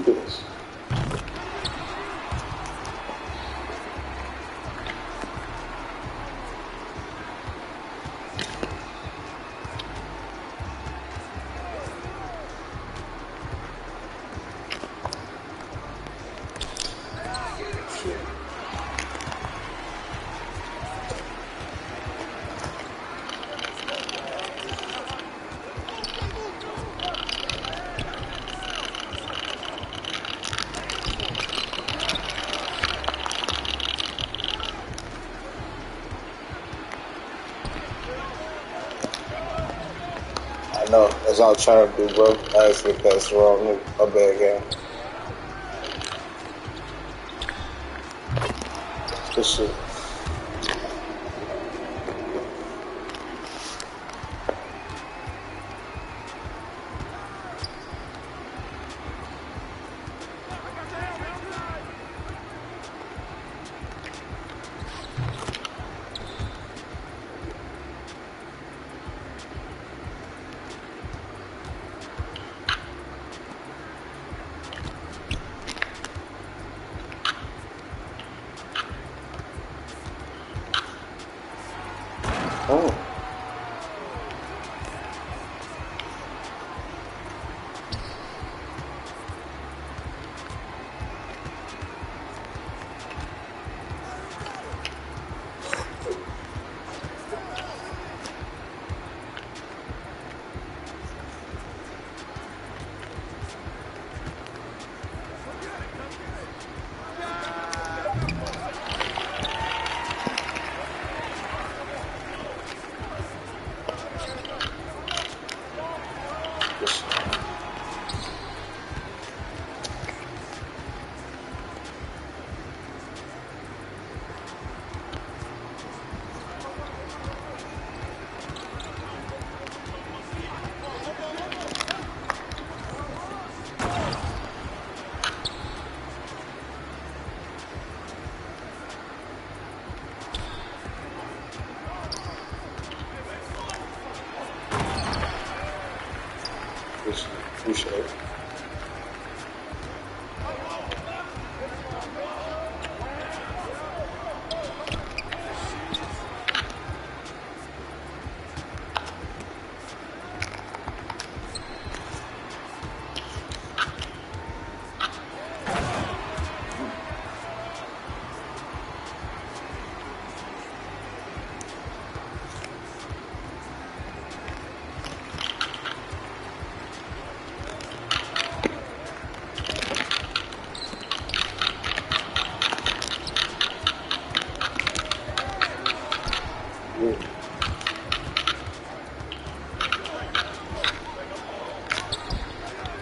do this. No, that's all I'm trying to do, bro. I actually passed the wrong nigga. My bad, game. Good shit. Oh. Appreciate it.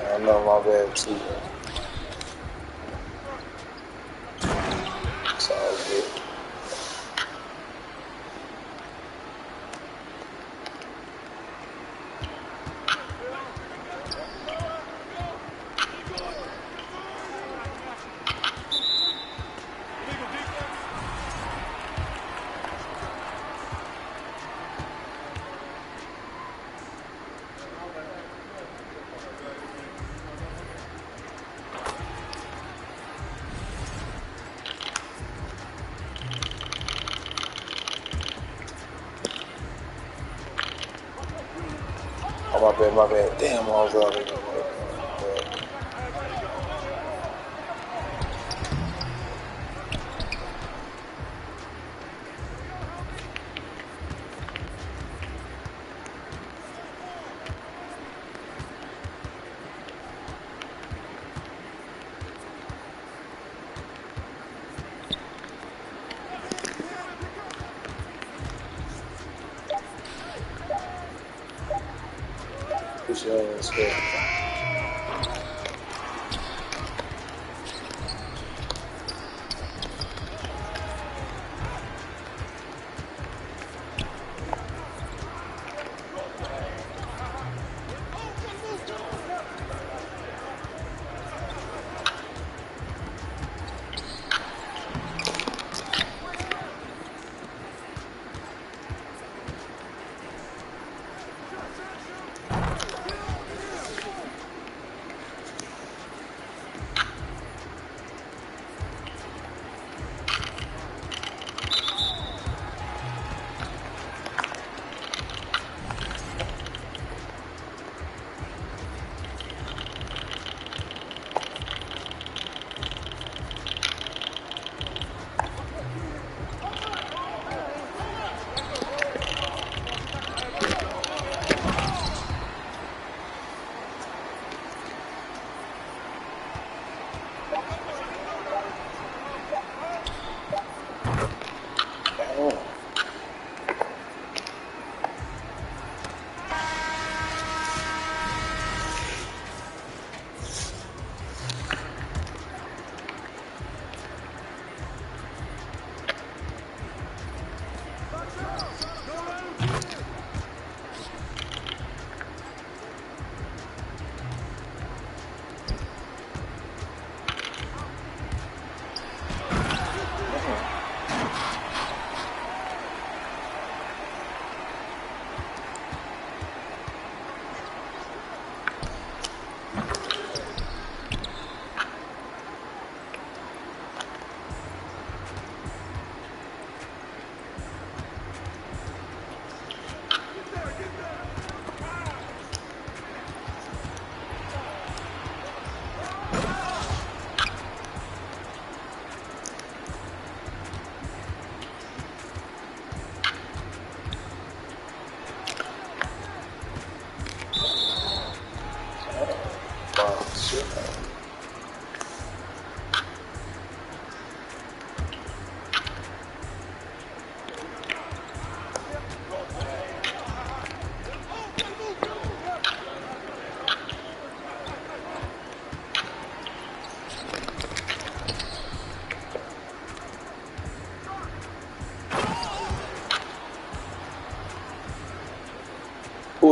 I know my bad too. It's all good. Oh, my bad. Damn, I was out of Appreciate it.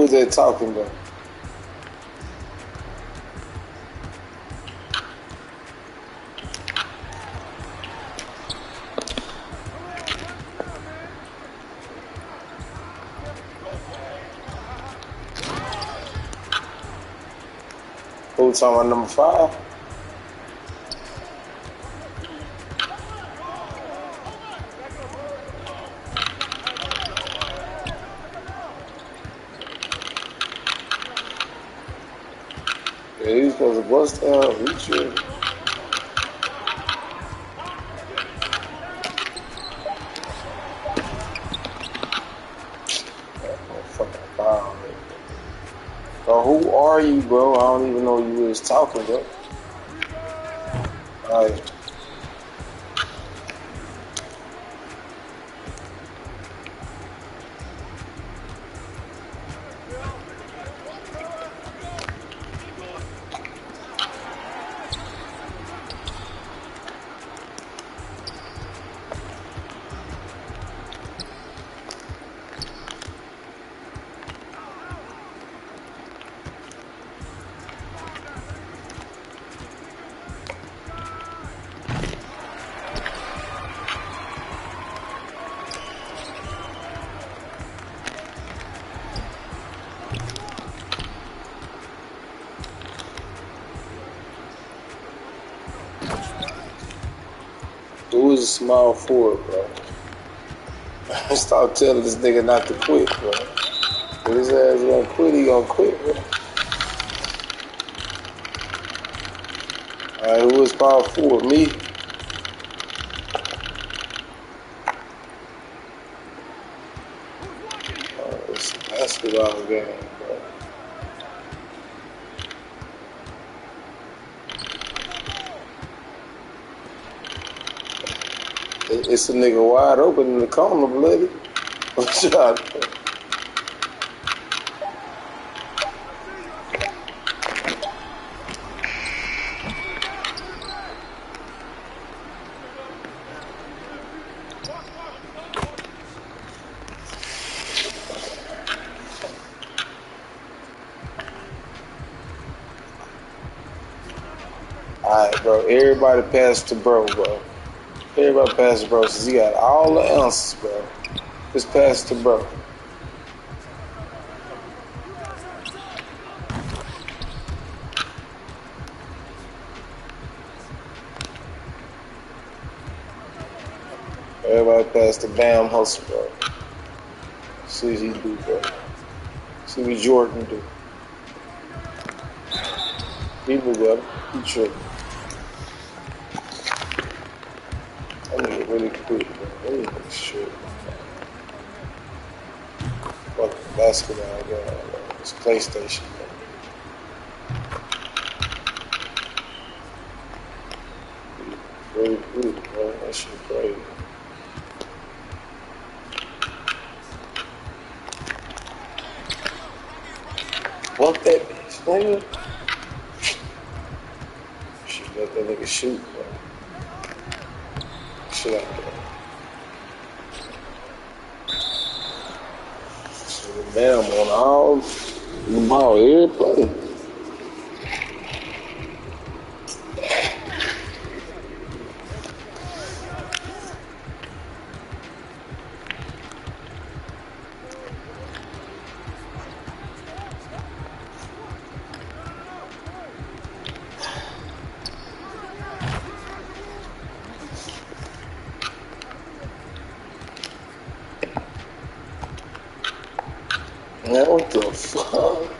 is that talking though? Who talking about number 5? Yeah, he's supposed to bust down, reach you. Fucking foul, man. Bro, who are you, bro? I don't even know you was talking, bro. Alright. Who is a small forward, bro? Stop telling this nigga not to quit, bro. If his ass gonna quit, he gonna quit, bro. Alright, who is small forward? Me? It's a basketball game, bro. It's a nigga wide open in the corner, bloody. What's up? Alright, bro. Everybody pass to bro, bro. Everybody pass to bro, since he got all the answers, bro. Just pass to bro. Everybody pass to Bam Hustle, bro. See what he do, bro. See what Jordan do. People got him. He tripping. That nigga really quick, bro. That nigga shit. Fucking basketball game, bro. It's PlayStation, bro. Really quick, bro. That shit crazy. Fuck that bitch, nigga. Shit, let that nigga shoot, bro. Shit out there. Shit, damn, on all the ball, every play. Man, what the fuck?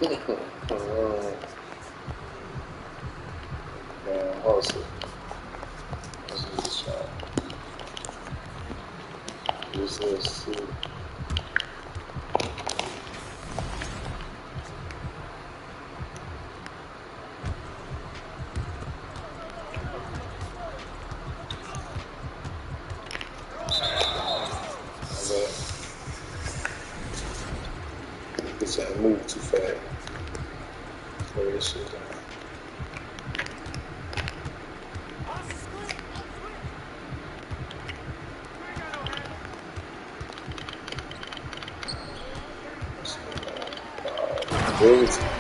Man, hustle. Hustle the shot. This is too. Bitch, I move too fast. Slow this shit down. Every time.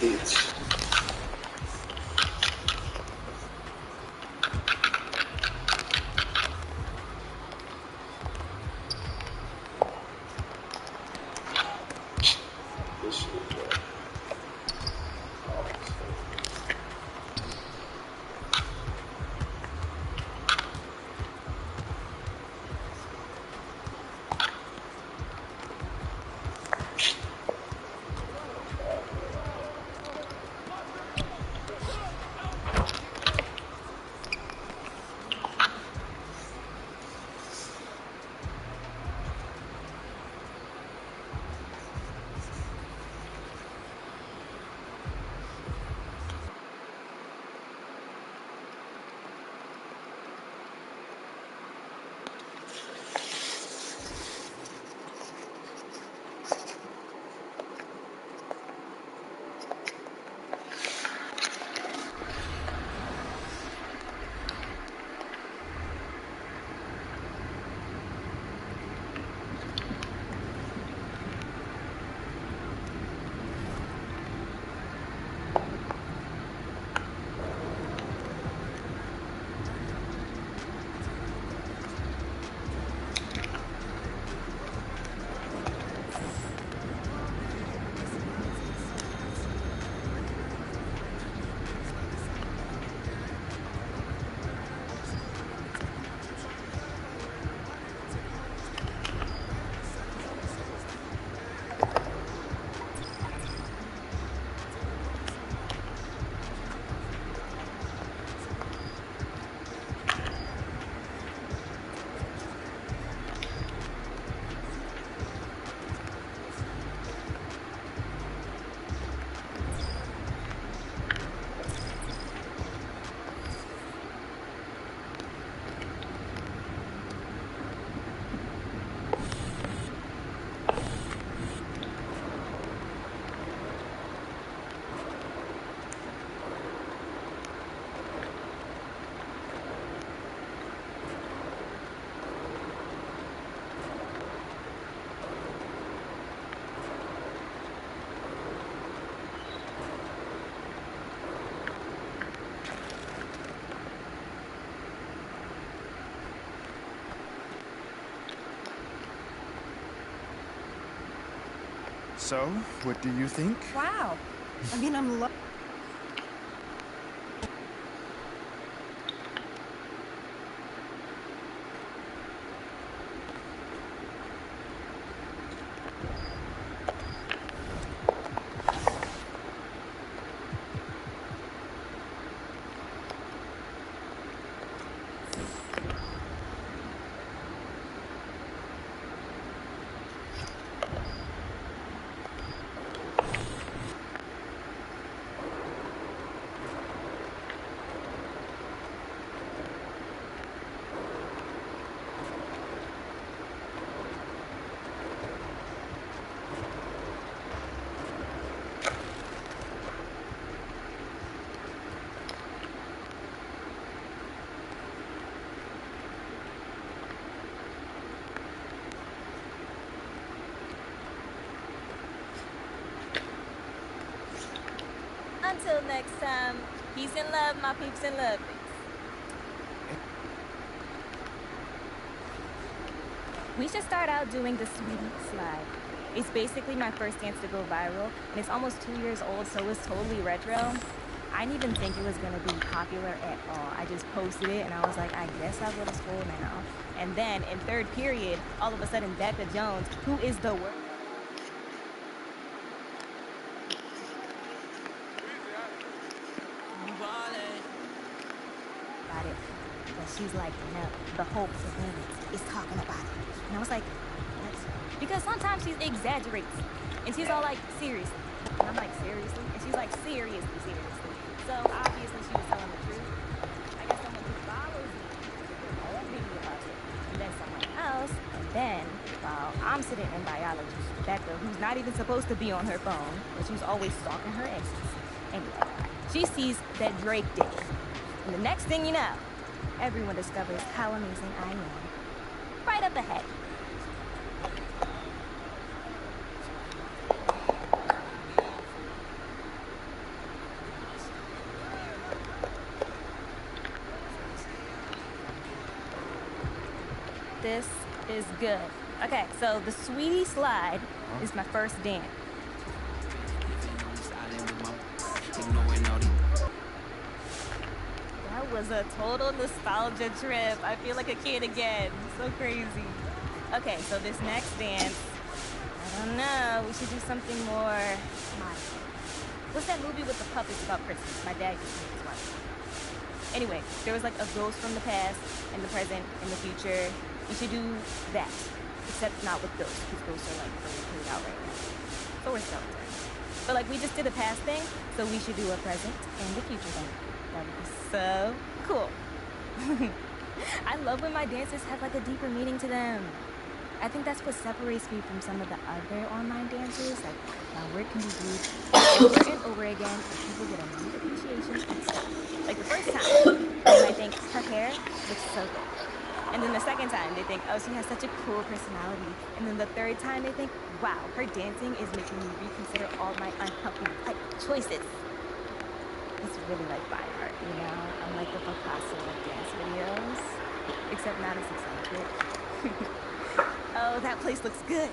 Bitch. This shit, bro. So, what do you think? Wow. I mean, I'm Until next time, peace and love, my peeps and love. We should start out doing the Sweetie Slide. It's basically my first dance to go viral, and it's almost 2 years old, so it's totally retro. I didn't even think it was gonna be popular at all. I just posted it, and I was like, I guess I'll go to school now. And then, in third period, all of a sudden, Becca Jones, who is the worst. About it. But she's like, no, the whole performance is talking about it. And I was like, what? Because sometimes she exaggerates. And she's all like, seriously. And I'm like, seriously? And she's like, seriously, seriously. So obviously she was telling the truth. I guess someone who follows me did a whole video about it. And then someone else. And then, while I'm sitting in biology, Becca, who's not even supposed to be on her phone, but she's always stalking her exes. Anyway, she sees that Drake did it. And the next thing you know, everyone discovers how amazing I am. Right up ahead. This is good. Okay, so the Sweetie Slide is my first dance. That was a total nostalgia trip. I feel like a kid again. So crazy. Okay, so this next dance, I don't know. We should do something more modern. What's that movie with the puppets about Christmas? My dad used to make us watch it. Anyway, there was like a ghost from the past and the present and the future. We should do that, except not with ghosts, because ghosts are like really played out right now. So we're skeletons. But like we just did a past thing, so we should do a present and the future thing. That would be so cool. I love when my dances have like a deeper meaning to them. I think that's what separates me from some of the other online dancers. Like my work can be viewed over and over again, and people get a new appreciation and stuff. Like the first time, they might think her hair looks so good. And then the second time, they think, oh, she has such a cool personality. And then the third time, they think, wow, her dancing is making me reconsider all my unhealthy type choices. It's really like fine art, you know? I'm like the Picasso of dance videos, except not as eccentric. Oh, that place looks good.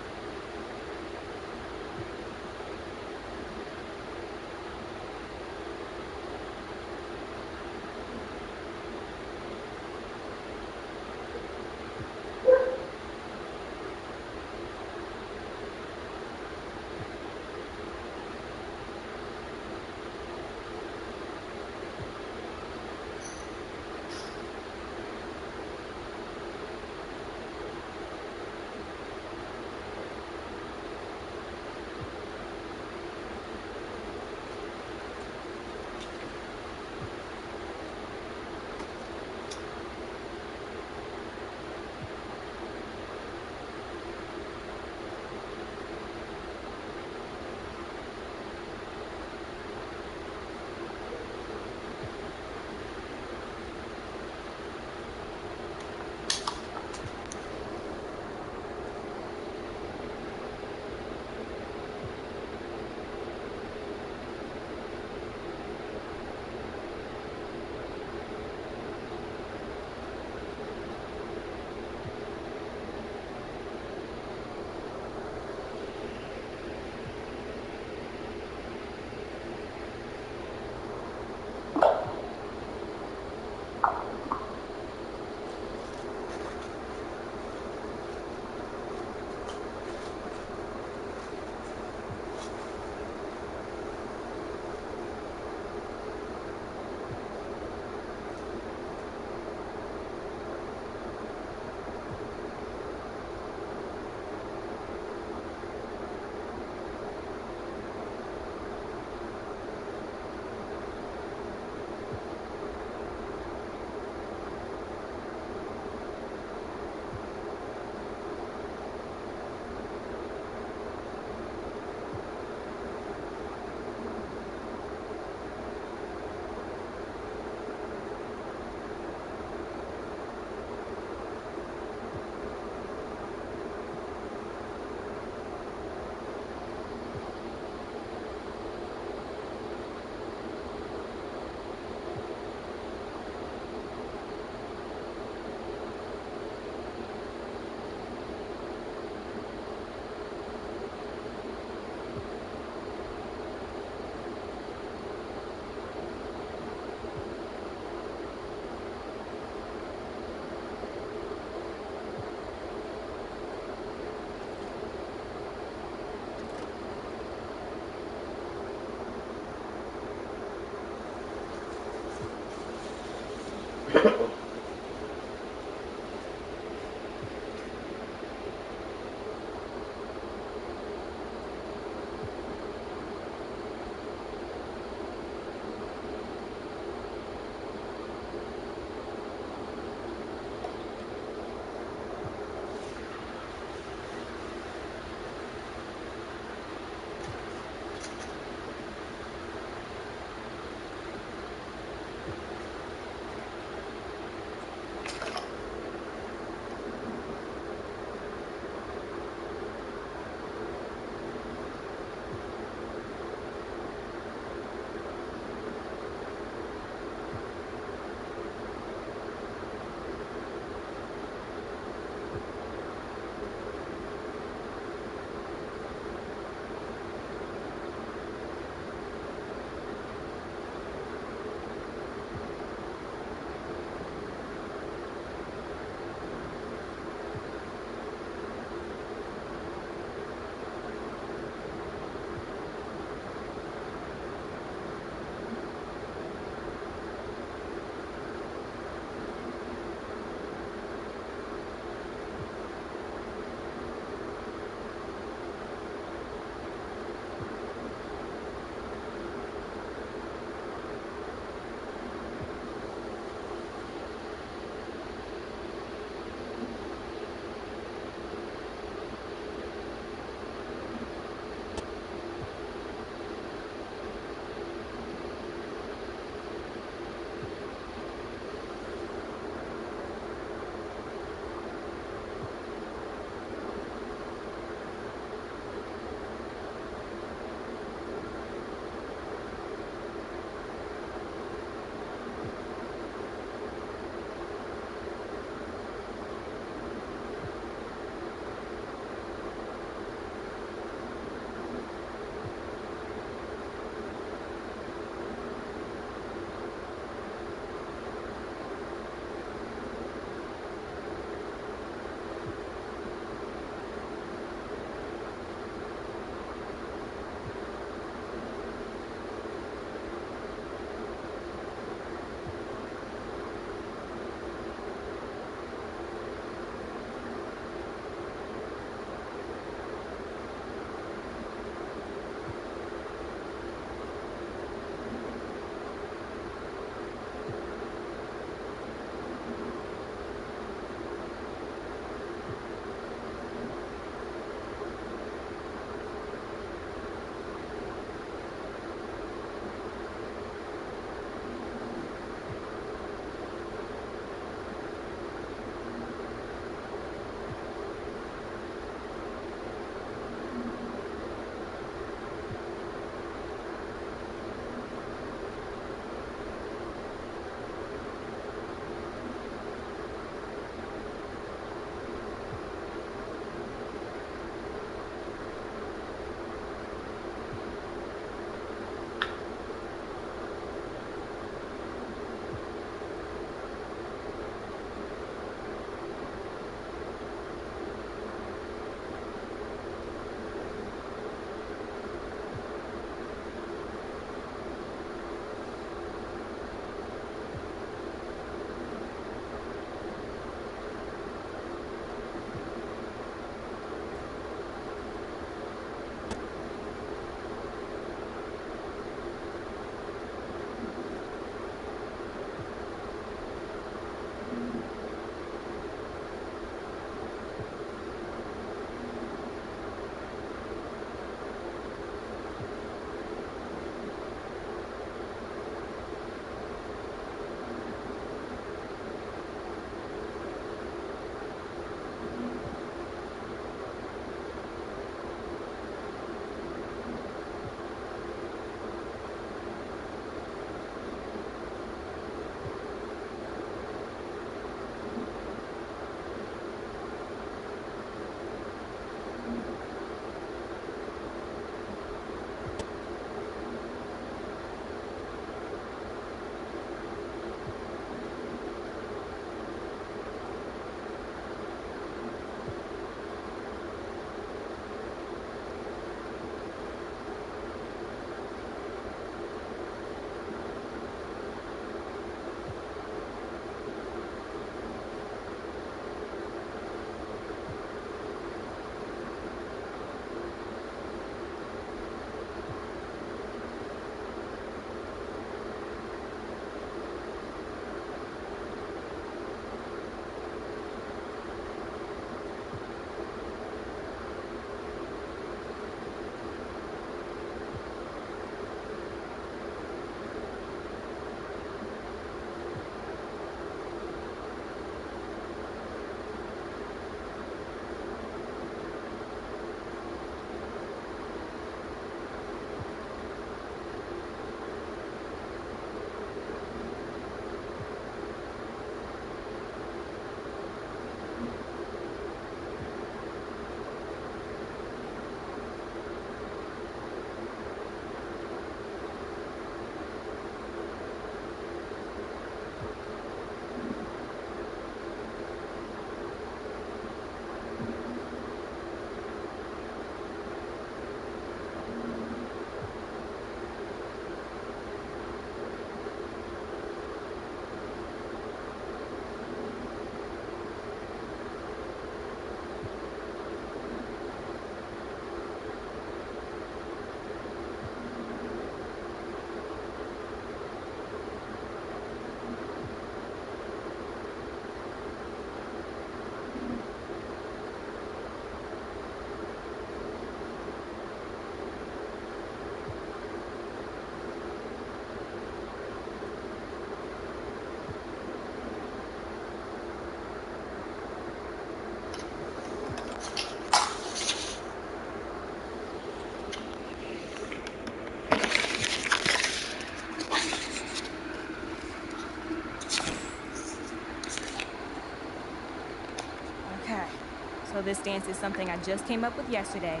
this dance is something I just came up with yesterday.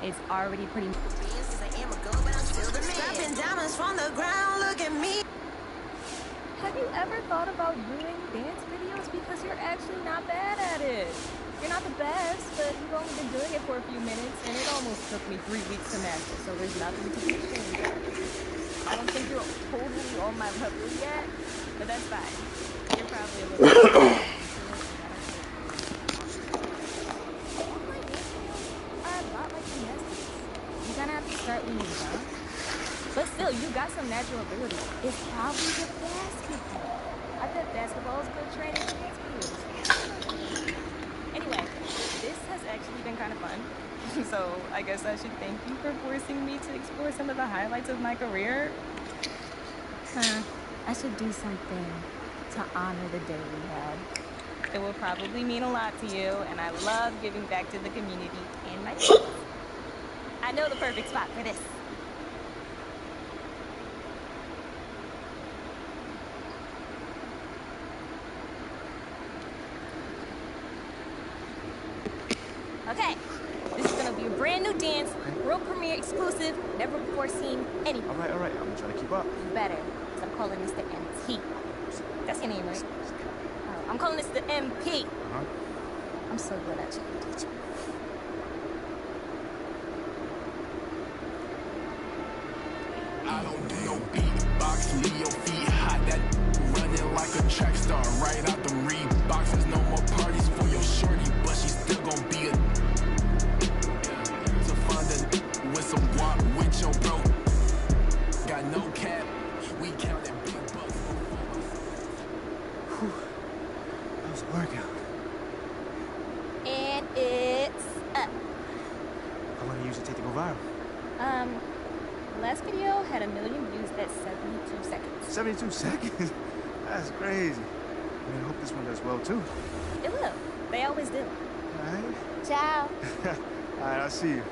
It's already pretty... Dropping diamonds from the ground, look at me. Have you ever thought about doing dance videos? Because you're actually not bad at it. You're not the best, but you've only been doing it for a few minutes, and it almost took me 3 weeks to master, so there's nothing to be ashamed of. I don't think you're totally on my level yet, but that's fine. You're probably a little... are a lot like gymnastics. You're gonna have to start when you're young. But still, you got some natural ability. It's probably the basketball. I bet basketball is good training for dance videos. Anyway, this has actually been kind of fun. So I guess I should thank you for forcing me to explore some of the highlights of my career. I should do something to honor the day we had. It will probably mean a lot to you, and I love giving back to the community and my kids. I know the perfect spot for this. Okay, this is gonna be a brand new dance, world premiere exclusive, never before seen anywhere. All right. I'm gonna try to keep up. You better, 'cause I'm calling this the MP. That's your name, right? Oh, I'm calling this the MP. I'm so good at you. I don't do no beatbox, leave your feet hot, that running like a track star, right out the Reeboks. There's no more parties for your shorty, but she's still gonna be a to find a with some guap with your bro. Got no cap, we counted big bucks. That was a workout. And it's up. How long do you usually take to go viral? Last video had 1 million views at 72 seconds. 72 seconds? That's crazy. I mean, I hope this one does well, too. It will. They always do. All right. Ciao. All right, I'll see you.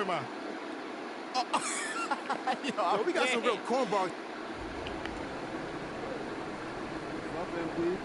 on. Yo, we got some real cornballs. Rough MP.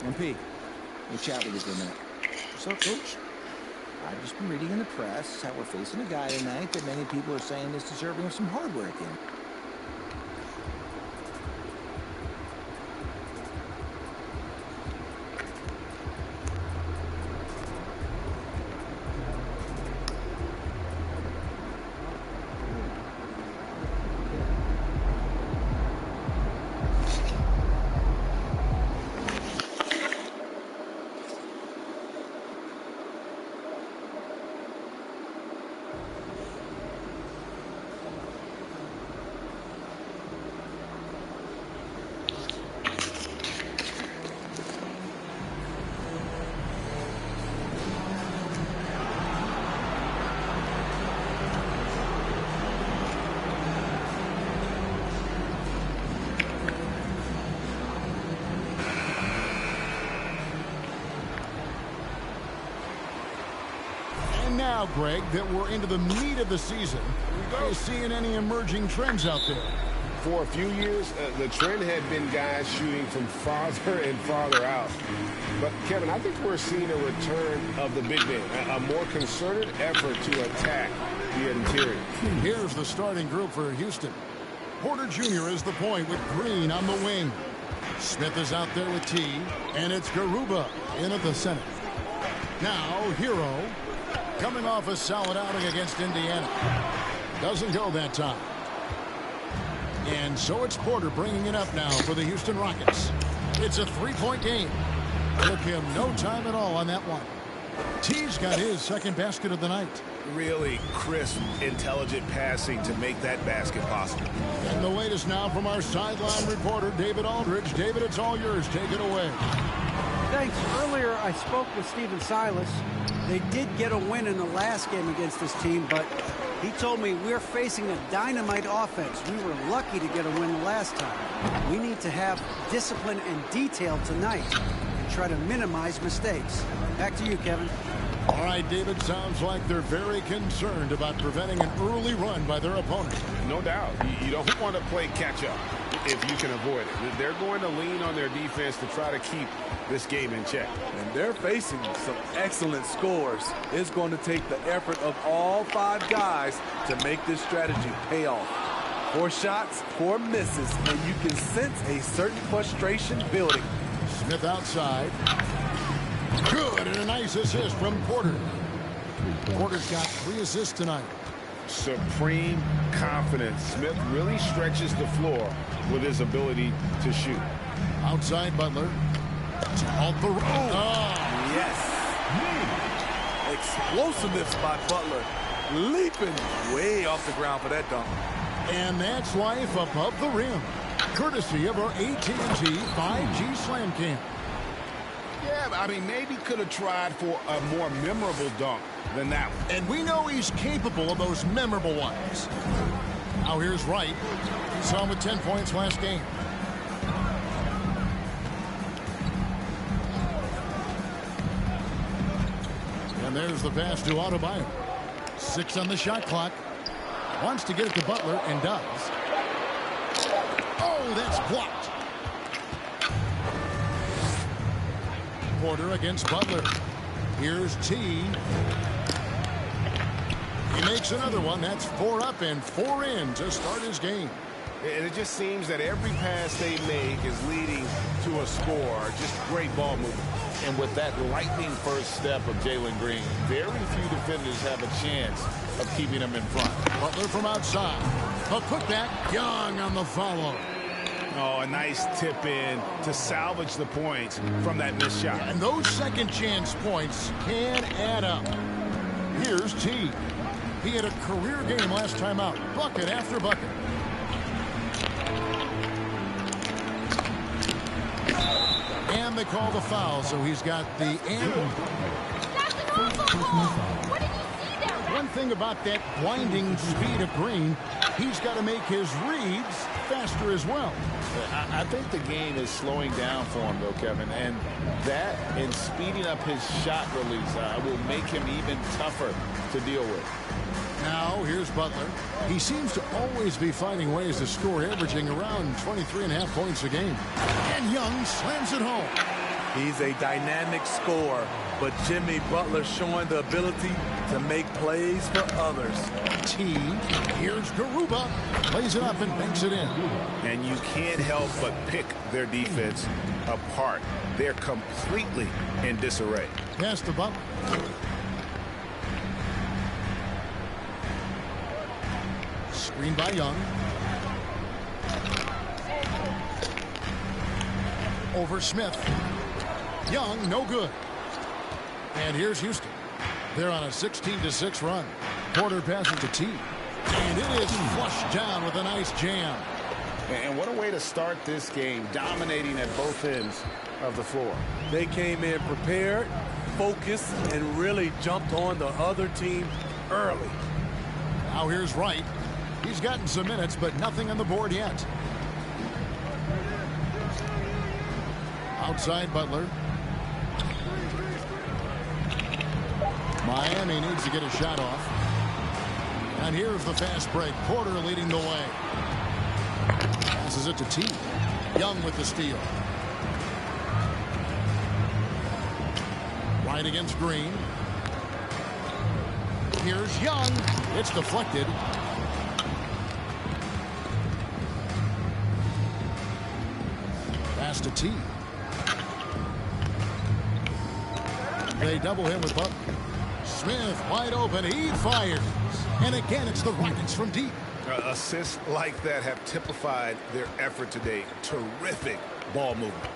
MP, we'll chat with you for a minute. What's up, Coach? I've just been reading in the press how we're facing a guy tonight that many people are saying is deserving of some hard work in. Now, Greg, that we're into the meat of the season, are you seeing any emerging trends out there? For a few years, the trend had been guys shooting from farther and farther out. But, Kevin, I think we're seeing a return of the big man, a more concerted effort to attack the interior. Here's the starting group for Houston. Porter Jr. is the point with Green on the wing. Smith is out there with T, and it's Garuba in at the center. Now, Hero, coming off a solid outing against Indiana. Doesn't go that time. And so it's Porter bringing it up now for the Houston Rockets. It's a three-point game. Took him no time at all on that one. T's got his second basket of the night. Really crisp, intelligent passing to make that basket possible. And the latest now from our sideline reporter, David Aldridge. David, it's all yours. Take it away. Thanks. Earlier, I spoke with Stephen Silas. They did get a win in the last game against this team, but he told me we're facing a dynamite offense. We were lucky to get a win the last time. We need to have discipline and detail tonight and try to minimize mistakes. Back to you, Kevin. All right, David, sounds like they're very concerned about preventing an early run by their opponent. No doubt. You don't want to play catch-up if you can avoid it. They're going to lean on their defense to try to keep this game in check. And they're facing some excellent scores. It's going to take the effort of all five guys to make this strategy pay off. 4 shots, 4 misses, and you can sense a certain frustration building. Smith outside. Good, and a nice assist from Porter. Porter's got 3 assists tonight. Supreme confidence. Smith really stretches the floor with his ability to shoot. Outside Butler. Off the road. Oh. Yes. Explosiveness by Butler. Leaping way off the ground for that dunk. And that's life above the rim. Courtesy of our AT&T 5G Slam Cam. Yeah, I mean, maybe could have tried for a more memorable dunk than that one. And we know he's capable of those memorable ones. Now here's Wright. He saw him with 10 points last game. And there's the pass to Adebayo. 6 on the shot clock. Wants to get it to Butler and does. Oh, that's blocked. Porter against Butler. Here's T. He makes another one. That's 4 up and 4 in to start his game. And it just seems that every pass they make is leading to a score. Just great ball movement. And with that lightning first step of Jalen Green, very few defenders have a chance of keeping him in front. Butler from outside. A putback. Young on the follow. Oh, a nice tip in to salvage the points from that missed shot. And those second chance points can add up. Here's T. He had a career game last time out. Bucket after bucket. And they call the foul, so he's got the and. That's an awful ball. What did you see there? One thing about that blinding speed of Green, he's got to make his reads faster as well. I think the game is slowing down for him, though, Kevin. And that and speeding up his shot release will make him even tougher to deal with. Now, here's Butler. He seems to always be finding ways to score, averaging around 23.5 points a game. And Young slams it home. He's a dynamic scorer, but Jimmy Butler showing the ability to make plays for others. T. Here's Garuba. Plays it up and banks it in. And you can't help but pick their defense apart. They're completely in disarray. Pass to Butler. Screen by Young. Over Smith. Young, no good. And here's Houston. They're on a 16-6 run. Porter passes to T. And it is flushed down with a nice jam. And what a way to start this game, dominating at both ends of the floor. They came in prepared, focused, and really jumped on the other team early. Now here's Wright. He's gotten some minutes, but nothing on the board yet. Outside Butler. Miami needs to get a shot off. And here's the fast break. Porter leading the way. Passes it to T. Young with the steal. Right against Green. Here's Young. It's deflected. Pass to T. They double him with Butler. Smith wide open. He fires. And again, it's the Rockets from deep. Assists like that have typified their effort today. Terrific ball movement.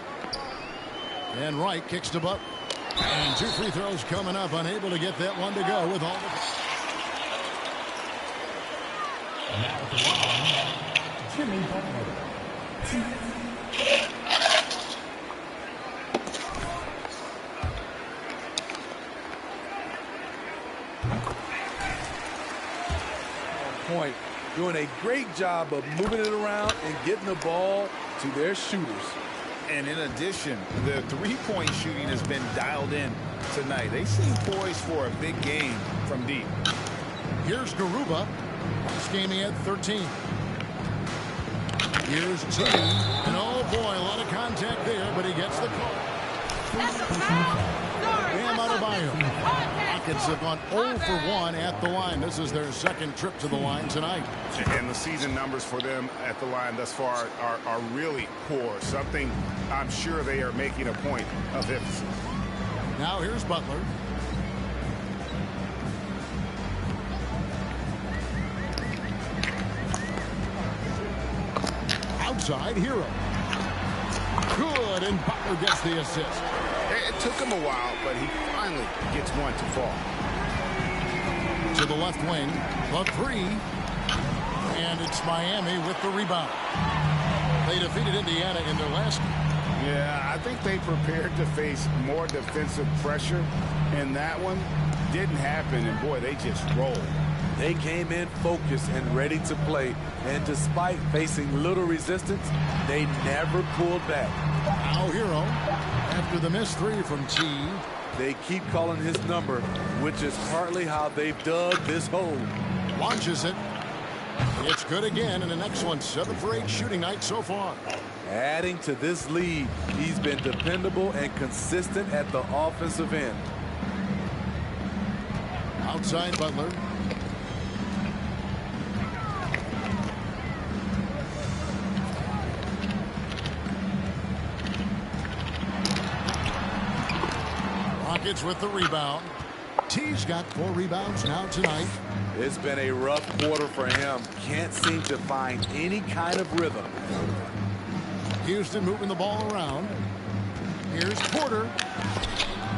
And Wright kicks to Butler. And 2 free throws coming up. Unable to get that one to go with all the... Now at the line, Jimmy Butler. Point, doing a great job of moving it around and getting the ball to their shooters. And in addition, the three-point shooting has been dialed in tonight. They seem poised for a big game from deep. Here's Garuba. This game he had 13. Here's T. And oh boy, a lot of contact there, but he gets the call. Bam Adebayo. Rockets have gone 0 for 1 at the line. This is their second trip to the line tonight. And the season numbers for them at the line thus far are really poor. Something I'm sure they are making a point of emphasis. Now here's Butler. Outside Hero. Good, and Butler gets the assist. It took him a while, but he finally gets one to fall. To the left wing, the three. And it's Miami with the rebound. They defeated Indiana in their last game. Yeah, I think they prepared to face more defensive pressure, and that one didn't happen, and boy, they just rolled. They came in focused and ready to play, and despite facing little resistance, they never pulled back. Now Hero, after the missed three from T. They keep calling his number, which is partly how they've dug this hole. Launches it. It's good again, and the next one, 7 for 8 shooting night so far. Adding to this lead, he's been dependable and consistent at the offensive end. Outside Butler. Rockets with the rebound. T's got 4 rebounds now tonight. It's been a rough quarter for him. Can't seem to find any kind of rhythm. Houston moving the ball around. Here's Porter.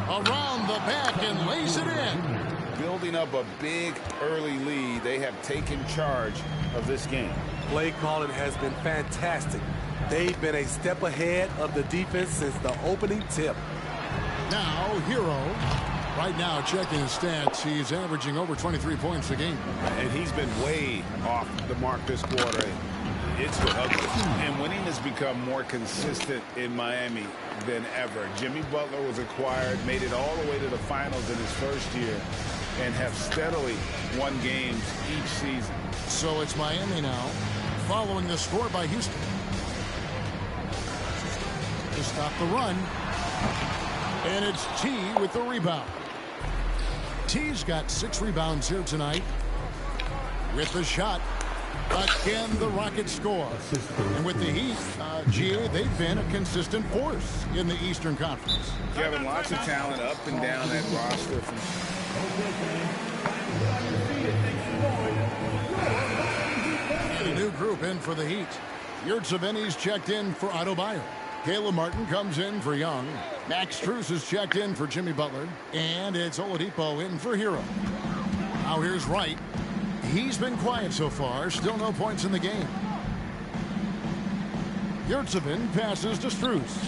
Around the back and lays it in. Building up a big early lead, they have taken charge of this game. Play calling has been fantastic. They've been a step ahead of the defense since the opening tip. Now, Hero. Right now, checking his stats, he's averaging over 23 points a game. And he's been way off the mark this quarter. It's been ugly. And winning has become more consistent in Miami than ever. Jimmy Butler was acquired, made it all the way to the finals in his first year, and have steadily won games each season. So it's Miami now, following the score by Houston. To stop the run. And it's T with the rebound. T's got 6 rebounds here tonight. With the shot. Again, the Rockets score. And with the Heat, GA, they've been a consistent force in the Eastern Conference. Kevin, lots of talent up and down that roster. And a new group in for the Heat. Yurtseven's checked in for Adebayo. Caleb Martin comes in for Young. Max Strus is checked in for Jimmy Butler. And it's Oladipo in for Hero. Now here's Wright. He's been quiet so far. Still no points in the game. Yurtseven passes to Strus.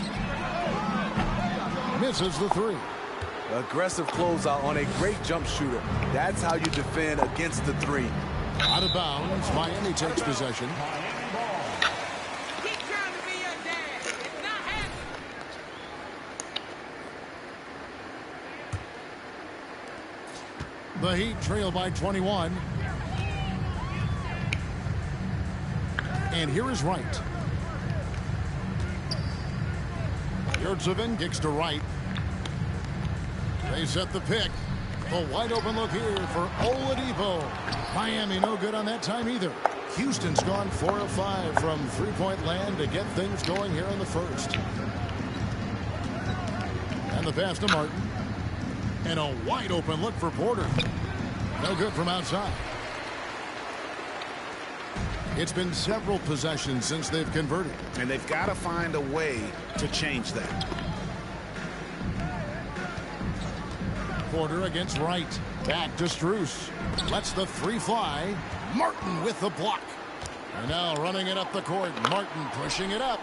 Misses the 3. Aggressive closeout on a great jump shooter. That's how you defend against the 3. Out of bounds. Miami takes possession. The Heat trail by 21. And here is Wright. Yurtseven kicks to Wright. They set the pick. A wide open look here for Oladipo. Miami no good on that time either. Houston's gone 4 of 5 from three-point land to get things going here in the first. And the pass to Martin. And a wide open look for Porter. No good from outside. It's been several possessions since they've converted. And they've got to find a way to change that. Porter against Wright. Back to Strus. Lets the 3 fly. Martin with the block. And now running it up the court. Martin pushing it up.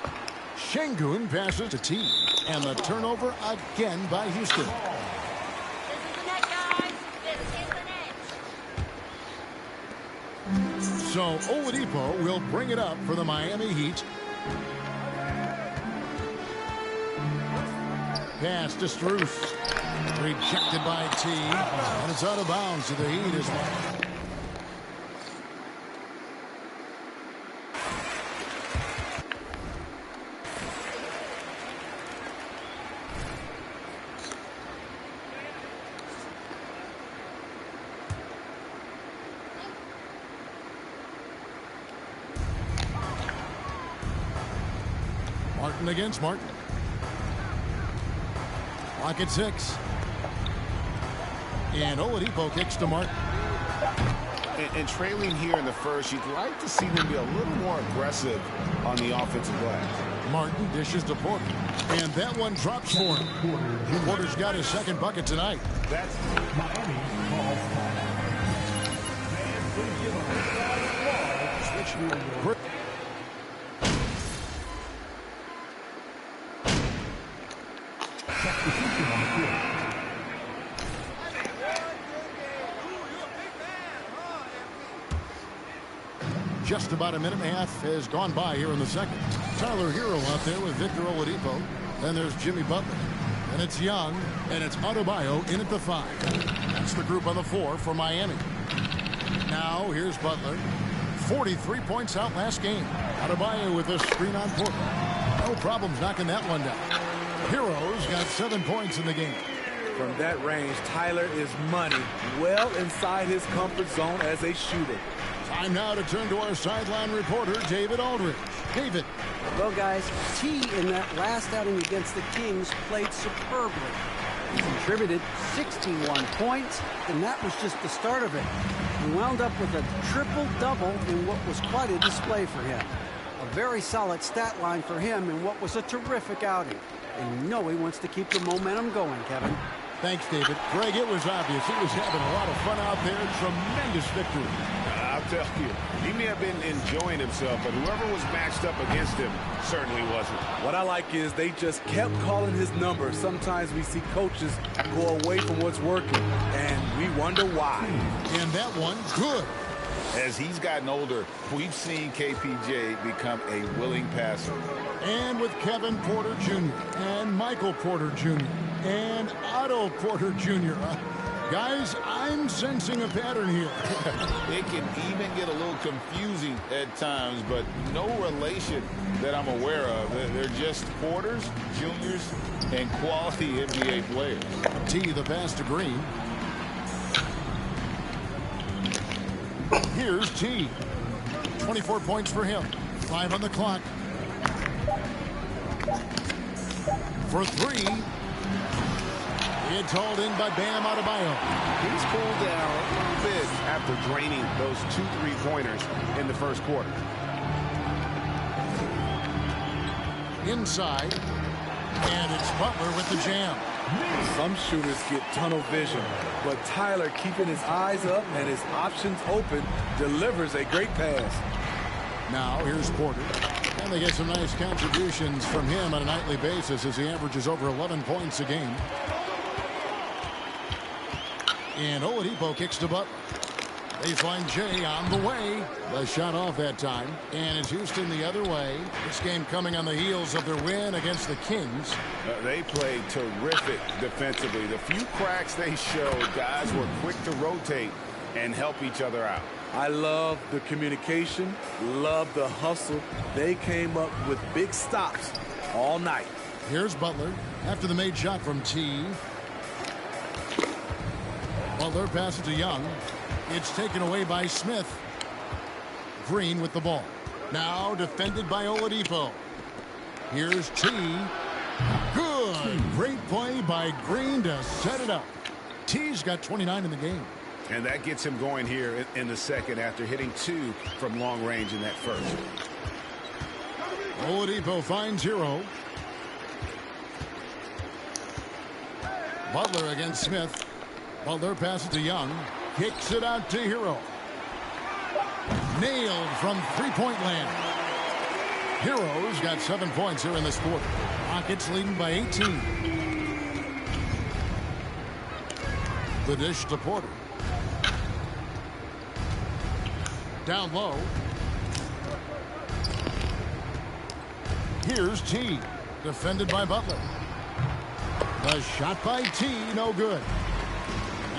Şengün passes to T. And the turnover again by Houston. So Oladipo will bring it up for the Miami Heat. Pass to Strus. Rejected by T. And it's out of bounds to the Heat as well. Martin against Martin. Clock at 6. And Oladipo kicks to Martin. And trailing here in the first, you'd like to see them be a little more aggressive on the offensive glass. Martin dishes to Porter. And that one drops for him. Porter's got his second bucket tonight. That's Miami calls time. Substitution on the field. Just about a minute and a half has gone by here in the second. Tyler Hero out there with Victor Oladipo. Then there's Jimmy Butler. And it's Young. And it's Adebayo in at the 5. That's the group on the 4 for Miami. Now here's Butler. 43 points out last game. Adebayo with a screen on Porter. No problems knocking that one down. Heroes got 7 points in the game. From that range, Tyler is money, well inside his comfort zone as a shooter. Time now to turn to our sideline reporter, David Aldridge. David. Well, guys, T in that last outing against the Kings played superbly. He contributed 61 points, and that was just the start of it. He wound up with a triple-double in what was quite a display for him. A very solid stat line for him in what was a terrific outing. And you know he wants to keep the momentum going, Kevin. Thanks, David. Greg, it was obvious he was having a lot of fun out there. Tremendous victory. I'll tell you, he may have been enjoying himself, but whoever was matched up against him certainly wasn't. What I like is they just kept calling his number. Sometimes we see coaches go away from what's working, and we wonder why. And that one, good. As he's gotten older, we've seen KPJ become a willing passer. And with Kevin Porter Jr. and Michael Porter Jr. and Otto Porter Jr. Guys, I'm sensing a pattern here. It can even get a little confusing at times, but no relation that I'm aware of. They're just Porters, Juniors, and quality NBA players. T, the pass to Green. Here's T. 24 points for him. 5 on the clock. For 3. It's hauled in by Bam Adebayo. He's cooled down a little bit after draining those 2 3-pointers in the first quarter. Inside. And it's Butler with the jam. Some shooters get tunnel vision, but Tyler, keeping his eyes up and his options open, delivers a great pass. Now here's Porter. And they get some nice contributions from him on a nightly basis as he averages over 11 points a game. And Oladipo kicks to Butler. Baseline J on the way. The shot off that time. And it's Houston the other way. This game coming on the heels of their win against the Kings. They played terrific defensively. The few cracks they showed, guys were quick to rotate and help each other out. I love the communication, love the hustle. They came up with big stops all night. Here's Butler after the made shot from T. Butler passes to Young. It's taken away by Smith. Green with the ball. Now defended by Oladipo. Here's T. Good. Great play by Green to set it up. T's got 29 in the game. And that gets him going here in the second after hitting 2 from long range in that first. Oladipo finds Hero. Butler against Smith. Butler passes to Young. Kicks it out to Hero. Nailed from three-point land. Hero's got 7 points here in this quarter. Rockets leading by 18. The dish to Porter. Down low. Here's T. Defended by Butler. The shot by T, no good.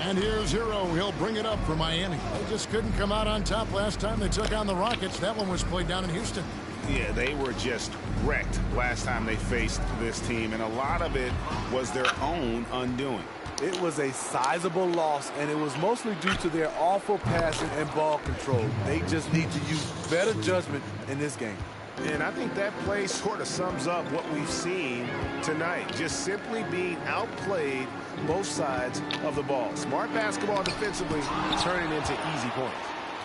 And here's Hero. He'll bring it up for Miami. They just couldn't come out on top last time they took on the Rockets. That one was played down in Houston. Yeah, they were just wrecked last time they faced this team, and a lot of it was their own undoing. It was a sizable loss, and it was mostly due to their awful passing and ball control. They just need to use better judgment in this game. And I think that play sort of sums up what we've seen tonight. Just simply being outplayed both sides of the ball. Smart basketball defensively, turning into easy points.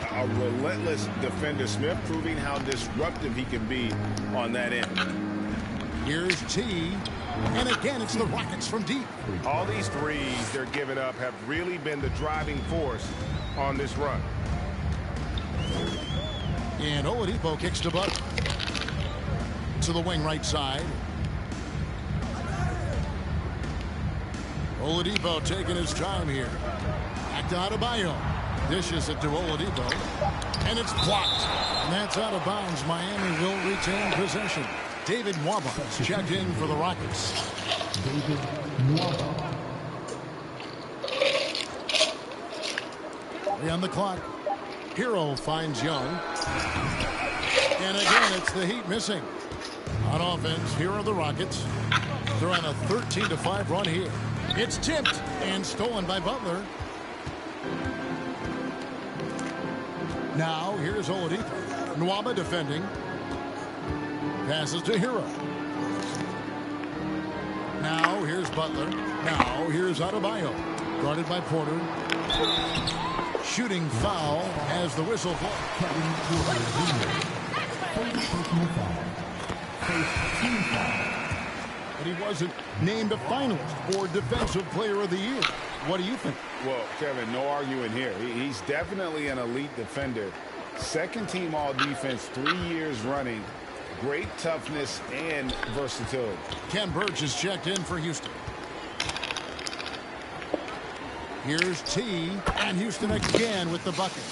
A relentless defender, Smith, proving how disruptive he can be on that end. Here's T. And again, it's the Rockets from deep. All these threes they're giving up have really been the driving force on this run. And Oladipo kicks to Butler. To the wing right side. Oladipo taking his time here. Back to Adebayo. Dishes it to Oladipo. And it's blocked. And that's out of bounds. Miami will retain possession. David Nwaba checked in for the Rockets. David Nwaba. 3 on the clock. Hero finds Young. And again, it's the Heat missing. On offense, here are the Rockets. They're on a 13-5 run here. It's tipped and stolen by Butler. Now, here's Oladipo. Nwaba defending. Passes to Hero. Now, here's Butler. Now, here's Adebayo. Guarded by Porter. Shooting foul as the whistle blows. But he wasn't named a finalist for Defensive Player of the Year. What do you think? Well, Kevin, no arguing here. He's definitely an elite defender. Second team all defense 3 years running. Great toughness and versatility. Ken Burch is checked in for Houston. Here's T, and Houston again with the bucket.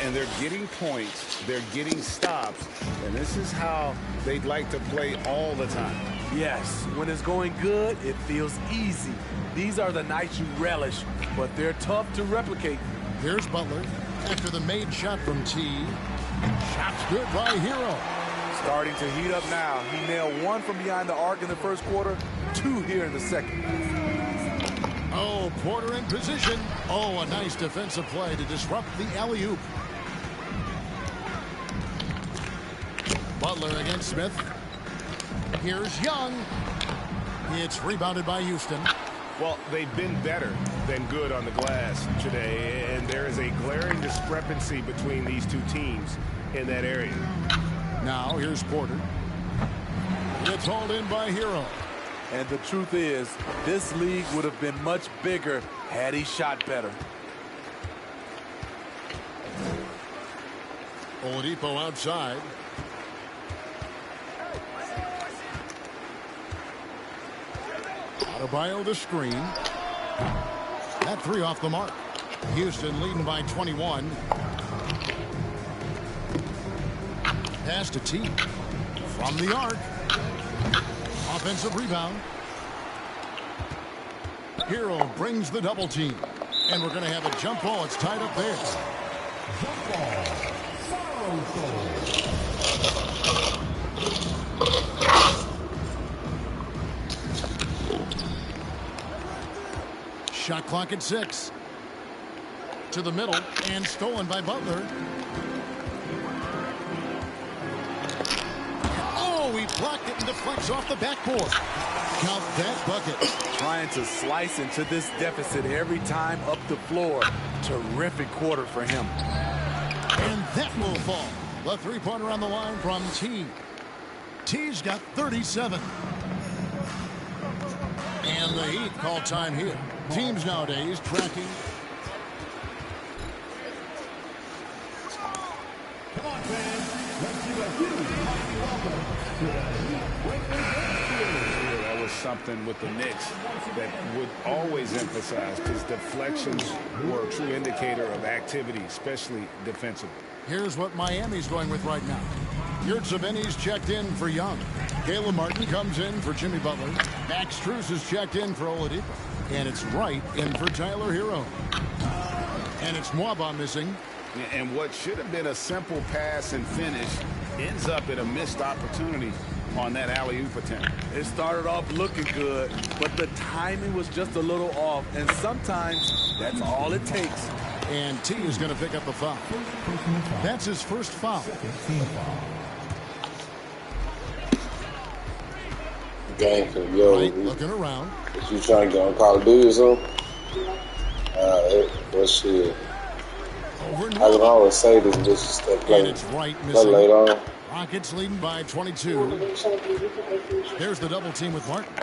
And they're getting points, they're getting stops, and this is how they'd like to play all the time. Yes, when it's going good, it feels easy. These are the nights you relish, but they're tough to replicate. Here's Butler after the made shot from T. Shot's good by Hero. Starting to heat up now. He nailed one from behind the arc in the first quarter, 2 here in the second. Oh, Porter in position. Oh, a nice defensive play to disrupt the alley-oop. Butler against Smith. Here's Young. It's rebounded by Houston. Well, they've been better than good on the glass today, and there is a glaring discrepancy between these two teams in that area. Now, here's Porter. It's hauled in by Hero. And the truth is, this league would have been much bigger had he shot better. Oladipo outside. Adebayo the screen. That three off the mark. Houston leading by 21. Pass to T. From the arc. Offensive rebound. Hero brings the double team. And we're going to have a jump ball. It's tied up there. Jump ball. Shot clock at 6. To the middle and stolen by Butler. Oh, he blocked it and deflects off the backboard. Count that bucket. Trying to slice into this deficit every time up the floor. Terrific quarter for him. And that will fall. The three-pointer on the line from T. T's got 37. And the Heat call time here. Teams nowadays tracking. Come on, fans. Let's give a huge welcome to the Heat. That was something with the Knicks that would always emphasize, because deflections were a true indicator of activity, especially defensively. Here's what Miami's going with right now. Yurtseven's checked in for Young. Caleb Martin comes in for Jimmy Butler. Max Strus is checked in for Oladipo. And it's Wright in for Tyler Hero. And it's Nwaba missing. And what should have been a simple pass and finish ends up at a missed opportunity on that alley-oop attempt. It started off looking good, but the timing was just a little off. And sometimes that's all it takes. And T is going to pick up the foul. That's his first foul. Gang, yo, Right, looking around. You trying to get on Call of Duty or something? Well, shit. I can always say this bitch is still playing. And it's Wright Play missing. late on. Rockets leading by 22. There's the double team with Martin.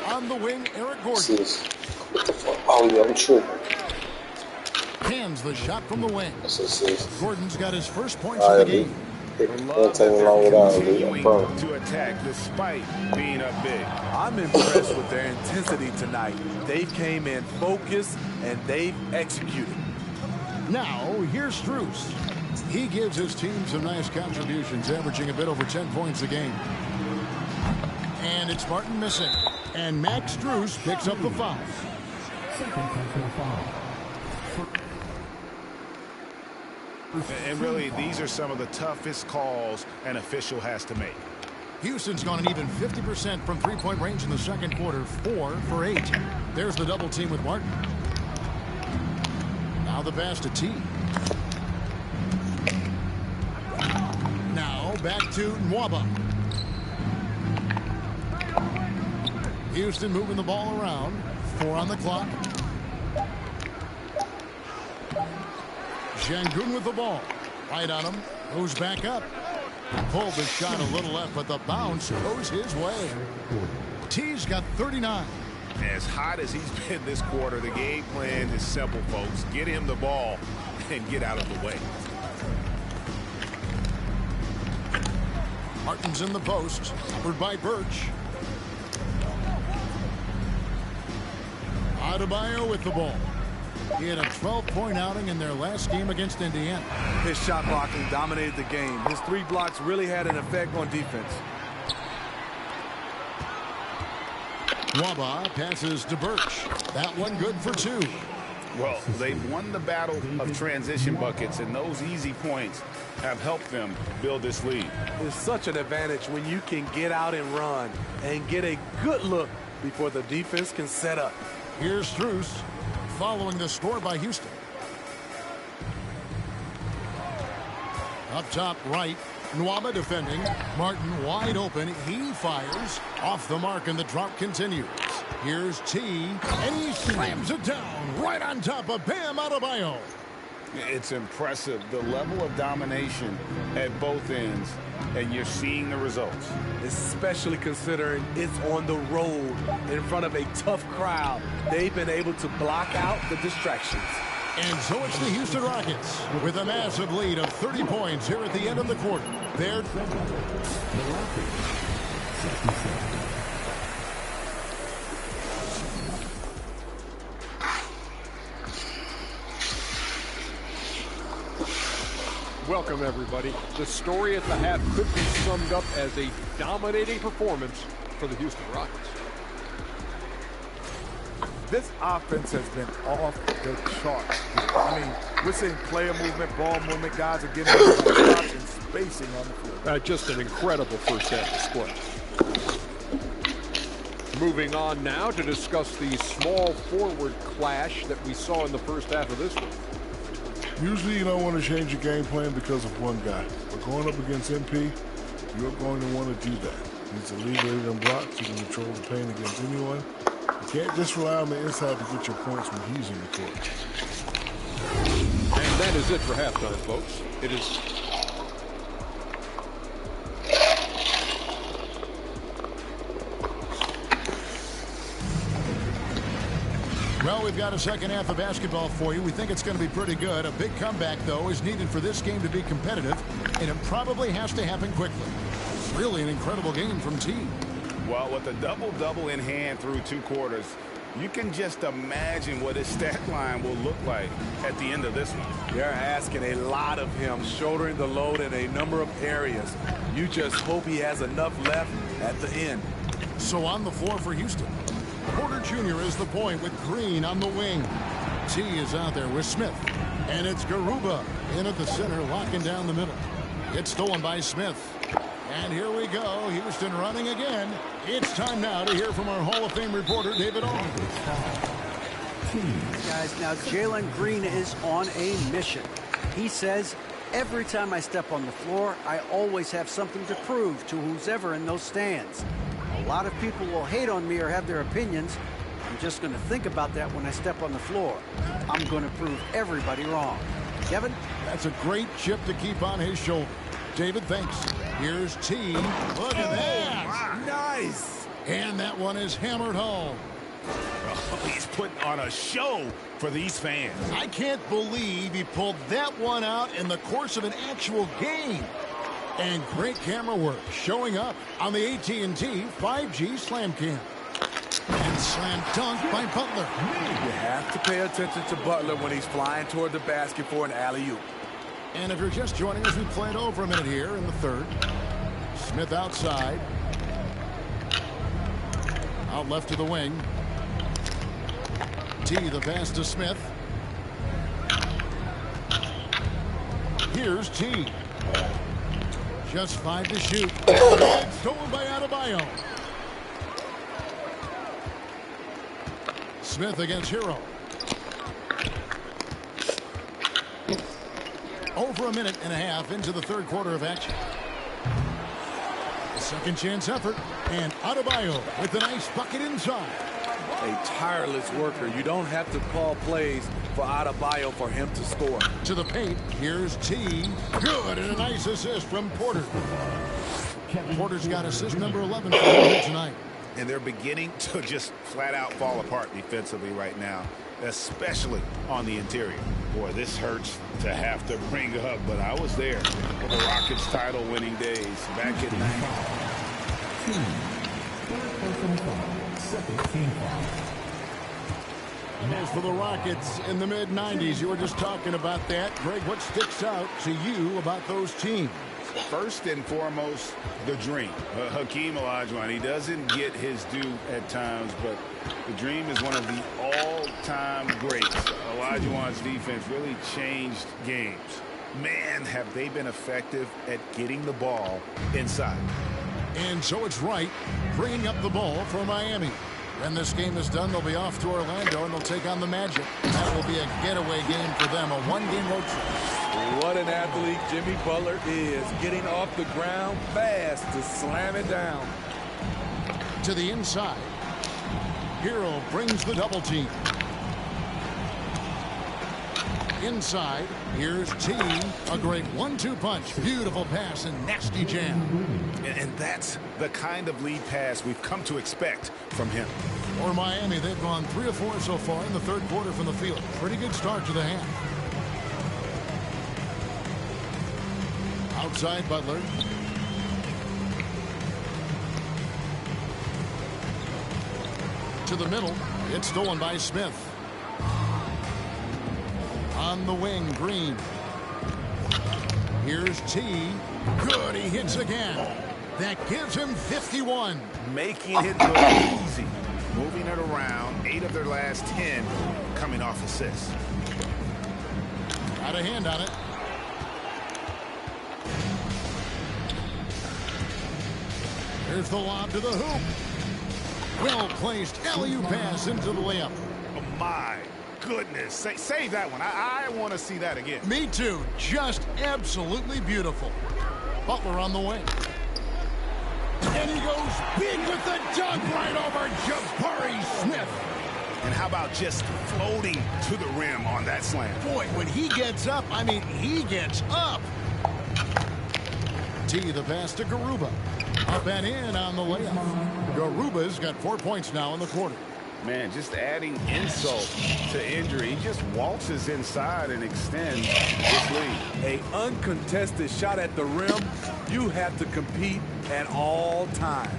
On the wing, Eric Gordon. What the fuck? Oh, yeah, I'm tripping. Hands the shot from the wing. Gordon's got his first points All of right, the game. It'll take me long without it, I promise. To attack despite being up big. I'm impressed with their intensity tonight. They came in focused and they've executed. Now, here's Strus. He gives his team some nice contributions, averaging a bit over 10 points a game. And it's Martin missing. And Max Strus picks up the foul. And really, these are some of the toughest calls an official has to make. Houston's gone an even 50% from three-point range in the second quarter, 4 for 8. There's the double team with Martin. Now the pass to T. Now back to Nwaba. Houston moving the ball around. 4 on the clock. Şengün with the ball. Right on him. Goes back up. Pulled the shot a little left, but the bounce goes his way. T's got 39. As hot as he's been this quarter, the game plan is simple, folks. Get him the ball and get out of the way. Martin's in the post. Covered by Birch. Adebayo with the ball. He had a 12-point outing in their last game against Indiana. His shot blocking dominated the game. His 3 blocks really had an effect on defense. Nwaba passes to Birch. That one good for 2. Well, they've won the battle of transition buckets, and those easy points have helped them build this lead. It's such an advantage when you can get out and run and get a good look before the defense can set up. Here's Strus following the score by Houston. Up top right, Nwaba defending. Martin wide open. He fires off the mark, and the drop continues. Here's T, and he slams it down right on top of Bam Adebayo. It's impressive, the level of domination at both ends, and you're seeing the results. Especially considering it's on the road in front of a tough crowd. They've been able to block out the distractions. And so it's the Houston Rockets with a massive lead of 30 points here at the end of the quarter. They're Welcome, everybody. The story at the half could be summed up as a dominating performance for the Houston Rockets. This offense has been off the charts. I mean, we're seeing player movement, ball movement. Guys are getting shots and spacing on the floor. Just an incredible first half display. Moving on now to discuss the small forward clash that we saw in the first half of this one. Usually you don't want to change your game plan because of one guy. But going up against MP, you're going to want to do that. He's a leader in them blocks. You can control the paint against anyone. You can't just rely on the inside to get your points when he's in the court. And that is it for halftime, folks. It is... Well, we've got a second half of basketball for you. We think it's going to be pretty good. A big comeback, though, is needed for this game to be competitive, and it probably has to happen quickly. Really an incredible game from T. Well, with a double-double in hand through 2 quarters, you can just imagine what his stat line will look like at the end of this one. They're asking a lot of him, shouldering the load in a number of areas. You just hope he has enough left at the end. So on the floor for Houston, Porter Jr. is the point with Green on the wing. T is out there with Smith. And it's Garuba in at the center, locking down the middle. It's stolen by Smith. And here we go. Houston running again. It's time now to hear from our Hall of Fame reporter, David Ong. Guys, now Jalen Green is on a mission. He says, every time I step on the floor, I always have something to prove to who's ever in those stands. A lot of people will hate on me or have their opinions. I'm just going to think about that when I step on the floor. I'm going to prove everybody wrong. Kevin? That's a great chip to keep on his shoulder. David, thanks. Here's T. Look at that. Wow. Nice. And that one is hammered home. Oh, he's putting on a show for these fans. I can't believe he pulled that one out in the course of an actual game. And great camera work showing up on the AT&T 5G Slam Cam. And slam dunk by Butler. You have to pay attention to Butler when he's flying toward the basket for an alley-oop. And if you're just joining us, we play it over a minute here in the third. Smith outside. Out left to the wing. T, the pass to Smith. Here's T. Just 5 to shoot. Stolen by Adebayo. Smith against Hero. Over a minute and a half into the third quarter of action. Second chance effort. And Adebayo with a nice bucket inside. A tireless worker. You don't have to call plays for Adebayo for him to score. To the paint. Here's T. Good, and a nice assist from Porter. Porter's got assist number 11 for him tonight. And they're beginning to just flat out fall apart defensively right now, especially on the interior. Boy, this hurts to have to bring up, but I was there for the Rockets title winning days back in 90. As for the Rockets in the mid-90s, you were just talking about that. Greg, what sticks out to you about those teams? First and foremost, the dream. Hakeem Olajuwon, he doesn't get his due at times, but the dream is one of the all-time greats. Olajuwon's defense really changed games. Man, have they been effective at getting the ball inside. And so it's Wright bringing up the ball for Miami. When this game is done, they'll be off to Orlando, and they'll take on the Magic. That will be a getaway game for them, a one-game road trip. What an athlete Jimmy Butler is, getting off the ground fast to slam it down. To the inside. Hero brings the double team. Inside, here's T. A great 1-2 punch. Beautiful pass and nasty jam. And that's the kind of lead pass we've come to expect from him. For Miami, they've gone 3 of 4 so far in the third quarter from the field. Pretty good start to the half. Outside Butler. To the middle. It's stolen by Smith. On the wing, Green. Here's T. Good, he hits again. That gives him 51. Making it look easy. Moving it around. 8 of their last 10 coming off assists. Got a hand on it. Here's the lob to the hoop. Well placed. alley-oop pass into the layup. Oh, my goodness. Save that one. I want to see that again. Me too. Just absolutely beautiful. Butler on the wing. And he goes big with the dunk right over Jabari Smith. And how about just floating to the rim on that slam? Boy, when he gets up, I mean, he gets up. T, the pass to Garuba. Up and in on the layup. Garuba's got 4 points now in the quarter. Man, just adding insult to injury. He just waltzes inside and extends this lead. A uncontested shot at the rim, you have to compete at all times.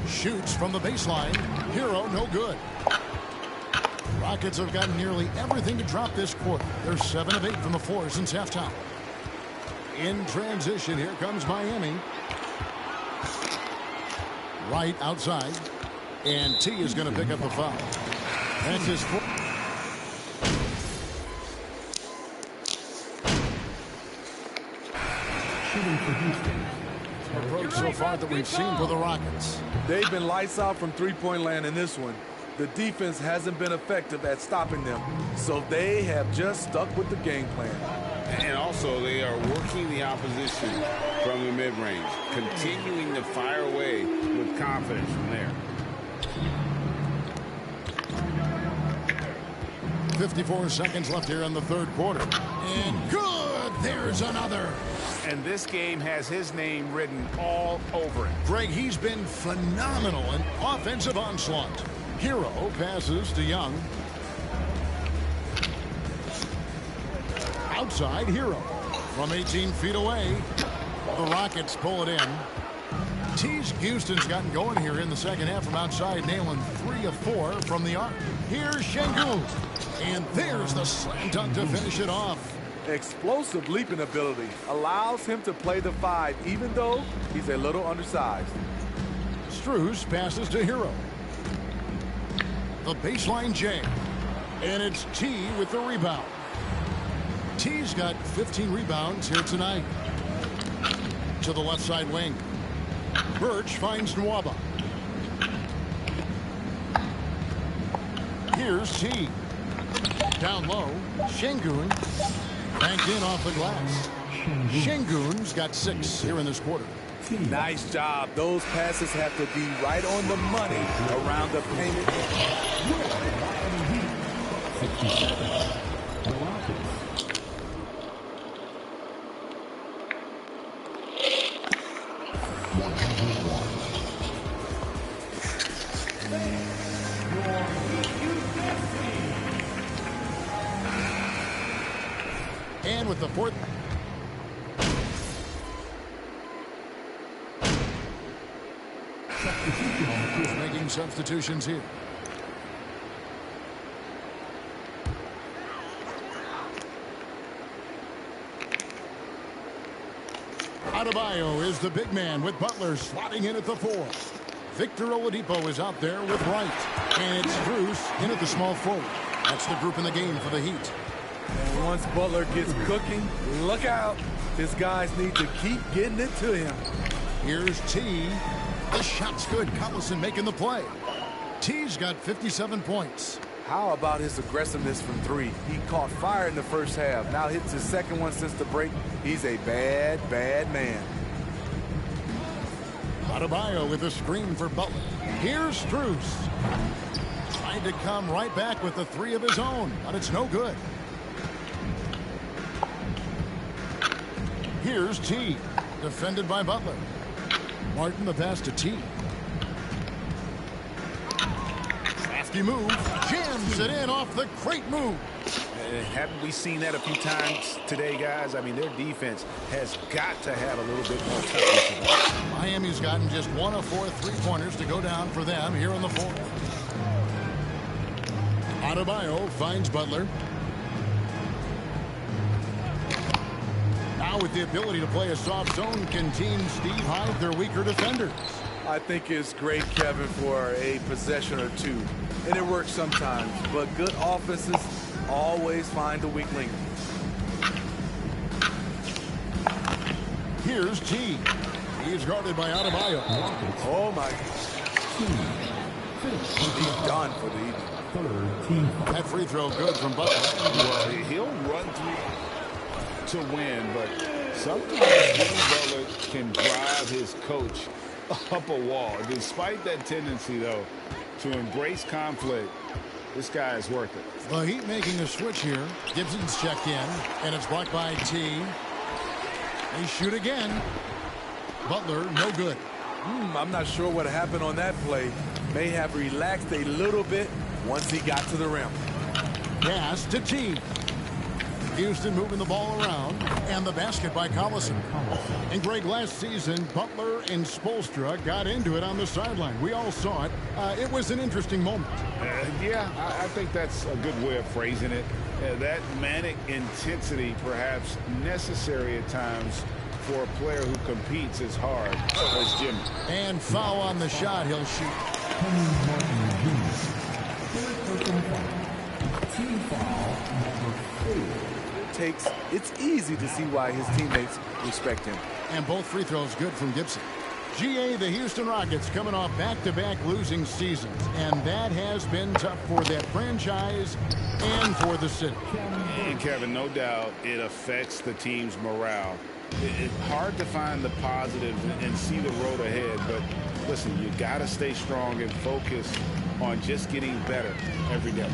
Shoots from the baseline. Hero, no good. Rockets have gotten nearly everything to drop this quarter. They're 7 of 8 from the floor since halftime. In transition, here comes Miami. Right outside. And T is going to pick up the foul. That's his fourth. Approach so far that we've seen for the Rockets. They've been lights out from three-point land in this one. The defense hasn't been effective at stopping them, so they have just stuck with the game plan. And also, they are working the opposition from the mid-range, continuing to fire away with confidence from there. 54 seconds left here in the third quarter. And good! There's another. And this game has his name written all over it. Greg, he's been phenomenal in offensive onslaught. Hero passes to Young. Outside, Hero. From 18 feet away, the Rockets pull it in. Tease Houston's gotten going here in the second half from outside, nailing 3 of 4 from the arc. Here's Şengün. And there's the slam dunk to finish it off. Explosive leaping ability allows him to play the 5, even though he's a little undersized. Strus passes to Hero. The baseline J. And it's T with the rebound. T's got 15 rebounds here tonight. to the left side wing. Birch finds Nwaba. Here's T. Down low, Şengün banked in off the glass. Şengün's got 6 here in this quarter. Nice job. Those passes have to be right on the money around the painted. And with the fourth. Making substitutions here. Adebayo is the big man with Butler slotting in at the 4. Victor Oladipo is out there with Wright. And it's Strus in at the small forward. That's the group in the game for the Heat. And once Butler gets cooking, look out. His guys need to keep getting it to him. Here's T. The shot's good. Collison making the play. T's got 57 points. How about his aggressiveness from 3? He caught fire in the first half. Now hits his second one since the break. He's a bad, bad man. Adebayo with a screen for Butler. Here's Strus. Trying to come right back with the 3 of his own, but it's no good. Here's T. Defended by Butler. Martin the pass to T. Crafty move. Jams it in off the great move. Haven't we seen that a few times today, guys? I mean, their defense has got to have a little bit more toughness. Miami's gotten just 1 of 4 3-pointers to go down for them here in the 4th. Adebayo finds Butler. Now with the ability to play a soft zone, can Team Steve hide their weaker defenders? I think it's great, Kevin, for a possession or 2. And it works sometimes, but good offenses always find a weak link. Here's T. He's guarded by Adebayo. Oh, my God. He's done for the evening. That free throw good from Butler. Well, he'll run through to win, but sometimes Jimmy Butler can drive his coach up a wall. Despite that tendency, though, to embrace conflict, this guy is worth it. The Heat making a switch here. Gibson's checked in, and it's blocked by T. They shoot again. Butler, no good. I'm not sure what happened on that play. May have relaxed a little bit once he got to the rim. Pass to T. Houston moving the ball around, and the basket by Collison. And Greg, last season, Butler and Spoelstra got into it on the sideline. We all saw it. It was an interesting moment. Yeah, I think that's a good way of phrasing it. That manic intensity, perhaps necessary at times for a player who competes as hard as Jimmy. And foul on the shot, he'll shoot. Team foul number 4. It's easy to see why his teammates respect him. And both free throws good from Gibson. GA, the Houston Rockets coming off back-to-back losing seasons, and that has been tough for that franchise and for the city. And Kevin, no doubt it affects the team's morale. It's hard to find the positives and see the road ahead, but listen, you got to stay strong and focus on just getting better every day.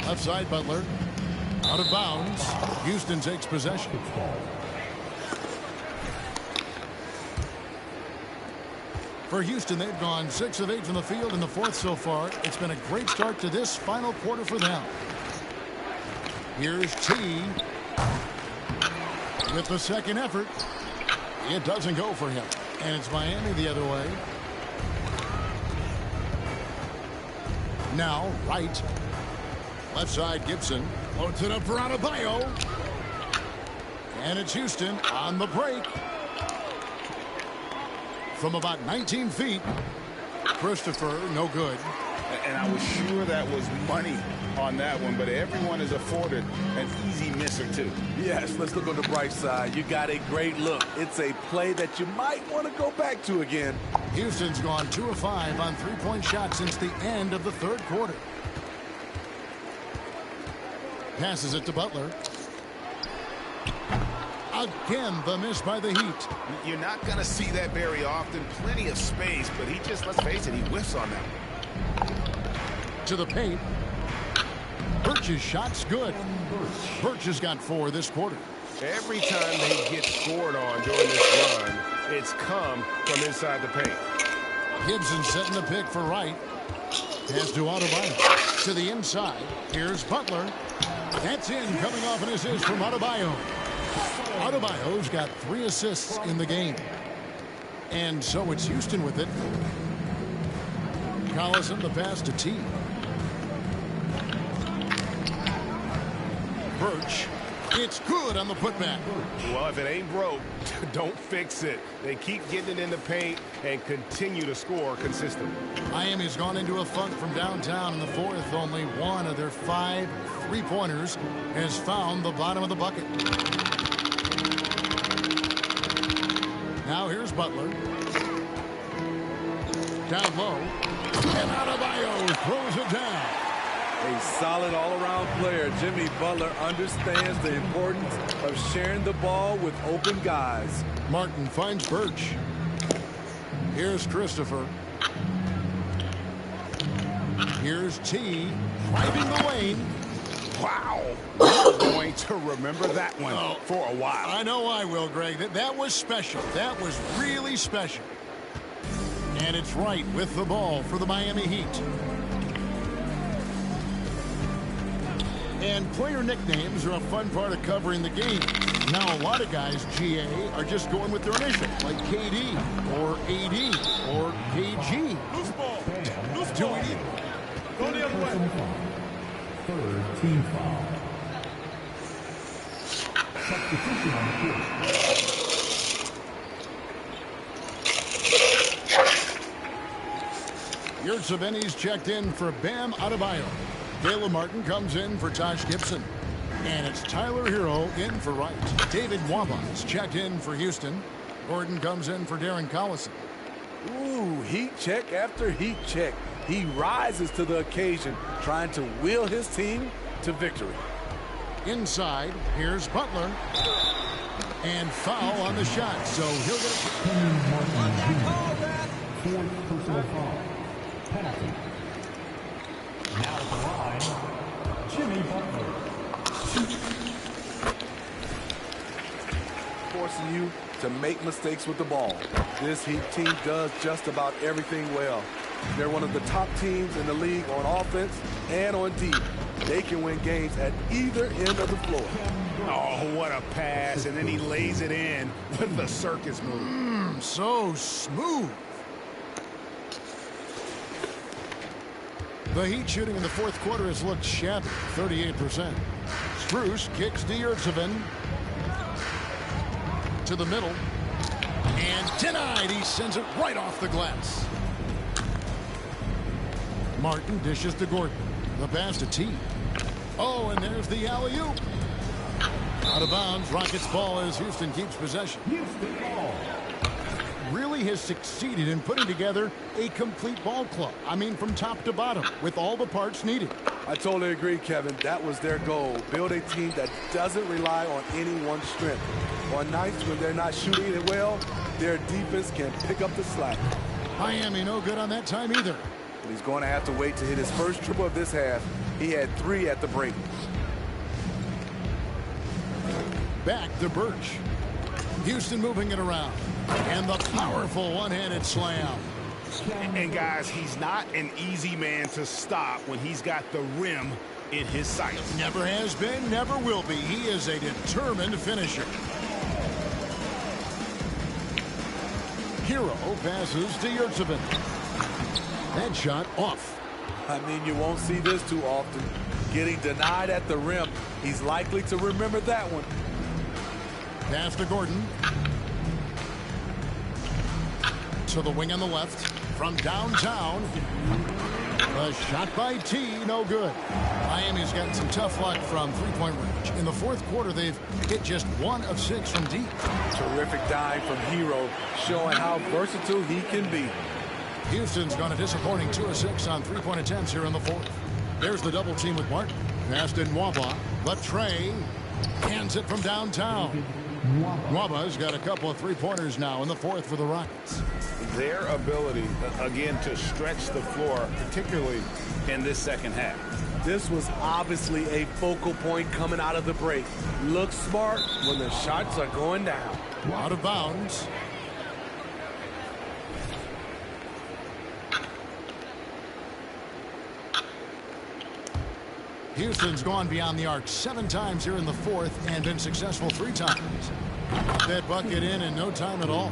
Left side, Butler. Out of bounds. Houston takes possession. For Houston, they've gone 6 of 8 from the field in the 4th so far. It's been a great start to this final quarter for them. Here's T. With the second effort. It doesn't go for him. And it's Miami the other way. Now, Wright. Left side, Gibson. Loads it up for Adebayo. And it's Houston on the break. From about 19 feet. Christopher, no good. And I was sure that was money on that one, but everyone is afforded an easy miss or two. Yes, let's look on the bright side. You got a great look. It's a play that you might want to go back to again. Houston's gone 2 of 5 on three-point shots since the end of the third quarter. Passes it to Butler. Again, the miss by the Heat. You're not going to see that very often. Plenty of space, but he just, let's face it, he whiffs on that one. To the paint. Birch's shot's good. Birch has got 4 this quarter. Every time they get scored on during this run, it's come from inside the paint. Gibson setting the pick for Wright. Pass to Adebayo. To the inside. Here's Butler. That's in, coming off an assist from Adebayo. Adebayo's got 3 assists in the game. And so it's Houston with it. Collison the pass to T. Birch. It's good on the putback. Well, if it ain't broke, don't fix it. They keep getting it in the paint and continue to score consistently. Miami's gone into a funk from downtown in the fourth. Only 1 of their 5 3-pointers has found the bottom of the bucket. Now here's Butler. Down low. And Adebayo throws it down. A solid all-around player. Jimmy Butler understands the importance of sharing the ball with open guys. Martin finds Birch. Here's Christopher. Here's T. Driving the lane. Wow. We're going to remember that one for a while. I know I will, Greg. That was special. That was really special. And it's Wright with the ball for the Miami Heat. And player nicknames are a fun part of covering the game. Now, a lot of guys, GA, are just going with their initial, like KD or AD or KG. Loose ball. Loose Do ball. we need Go the other way. Third team foul. Substitution on the court. Yurtseven's checked in for Bam Adebayo. Caleb Martin comes in for Taj Gibson. And it's Tyler Hero in for Wright. David Wabas checked in for Houston. Gordon comes in for Darren Collison. Ooh, heat check after heat check. He rises to the occasion, trying to will his team to victory. Inside, here's Butler. And foul on the shot, so he'll get Fourth personal foul. Penalty. Now at the line, Jimmy Butler. Forcing you to make mistakes with the ball. This Heat team does just about everything well. They're one of the top teams in the league on offense and on D. They can win games at either end of the floor. Oh, what a pass, and then he lays it in with the circus move. So smooth. The Heat shooting in the fourth quarter has looked shabby, 38%. Strus kicks to Yurtseven. To the middle. And denied. He sends it right off the glass. Martin dishes to Gordon. The pass to T. Oh, and there's the alley-oop. Out of bounds. Rockets ball as Houston keeps possession. Houston ball. Really has succeeded in putting together a complete ball club. I mean, from top to bottom, with all the parts needed. I totally agree, Kevin. That was their goal. Build a team that doesn't rely on any one strength. On nights when they're not shooting it well, their defense can pick up the slack. Miami no good on that time either. But he's going to have to wait to hit his first triple of this half. He had 3 at the break. Back to Birch. Houston moving it around. And the powerful one-handed slam. And guys, he's not an easy man to stop when he's got the rim in his sights. Never has been, never will be. He is a determined finisher. Hero passes to Yurtseven. That shot off. I mean, you won't see this too often. Getting denied at the rim. He's likely to remember that one. Pass to Gordon. To the wing on the left. From downtown. A shot by T, no good. Miami's gotten some tough luck from three-point range. In the fourth quarter, they've hit just 1 of 6 from deep. Terrific dive from Hero, showing how versatile he can be. Houston's gone a disappointing 2 of 6 on three-point attempts here in the fourth. There's the double team with Martin. Passed in Nwaba. Latrey hands it from downtown. Nwaba's got a couple of three-pointers now in the fourth for the Rockets. Their ability, again, to stretch the floor, particularly in this second half. This was obviously a focal point coming out of the break. Look smart when the shots are going down. Out of bounds. Houston's gone beyond the arc 7 times here in the fourth and been successful 3 times. That bucket in no time at all.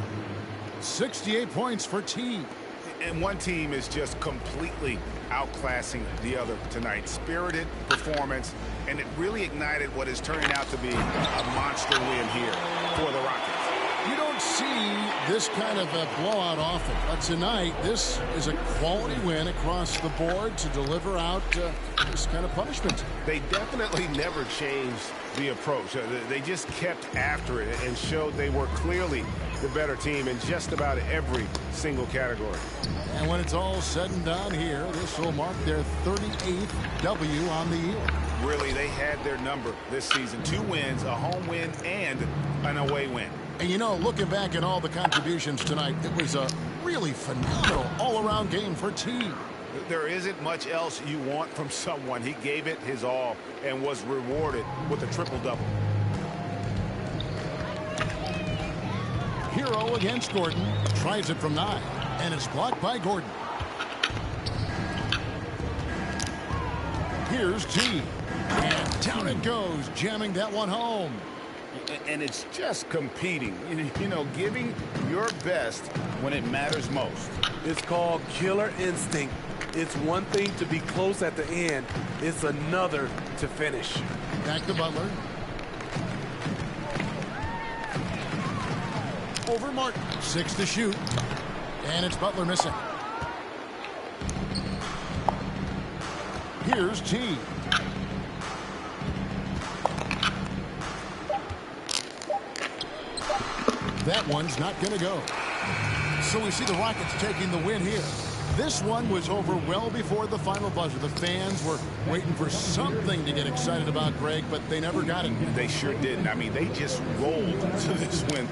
68 points for T. And one team is just completely outclassing the other tonight. Spirited performance, and it really ignited what is turning out to be a monster win here for the Rockets. You don't see this kind of a blowout often, but tonight this is a quality win across the board to deliver out this kind of punishment. They definitely never changed the approach. They just kept after it and showed they were clearly the better team in just about every single category. And when it's all said and done here, this will mark their 38th W on the year. Really, they had their number this season. 2 wins, a home win, and an away win. And you know, looking back at all the contributions tonight, it was a really phenomenal all-around game for T. There isn't much else you want from someone. He gave it his all and was rewarded with a triple-double. Hero against Gordon. Tries it from 9. And it's blocked by Gordon. Here's T. And down it goes, jamming that one home. And it's just competing, you know, giving your best when it matters most. It's called killer instinct. It's one thing to be close at the end. It's another to finish. Back to Butler. Over Martin. 6 to shoot. And it's Butler missing. Here's T. That one's not going to go. So we see the Rockets taking the win here. This one was over well before the final buzzer. The fans were waiting for something to get excited about, Greg, but they never got it. They sure didn't. I mean, they just rolled to this win.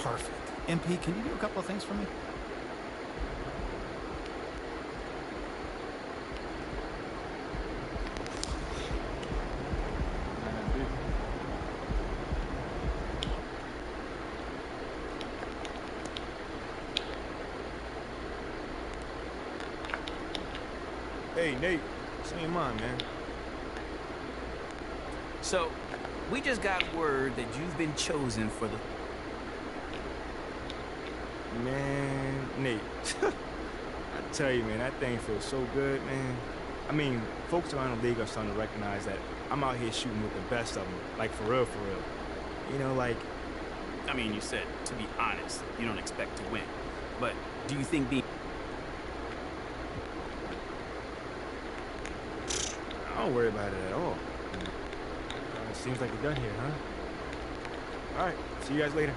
Perfect. MP, can you do a couple of things for me? Hey, Nate, what's on your mind, man? So, we just got word that you've been chosen for the... Man, Nate, I tell you, man, that thing feels so good, man. I mean, folks around the league are starting to recognize that I'm out here shooting with the best of them, like for real, for real. You know, like... I mean, you said, to be honest, you don't expect to win. But do you think the... I don't worry about it at all. It seems like we're done here, huh? All right, see you guys later.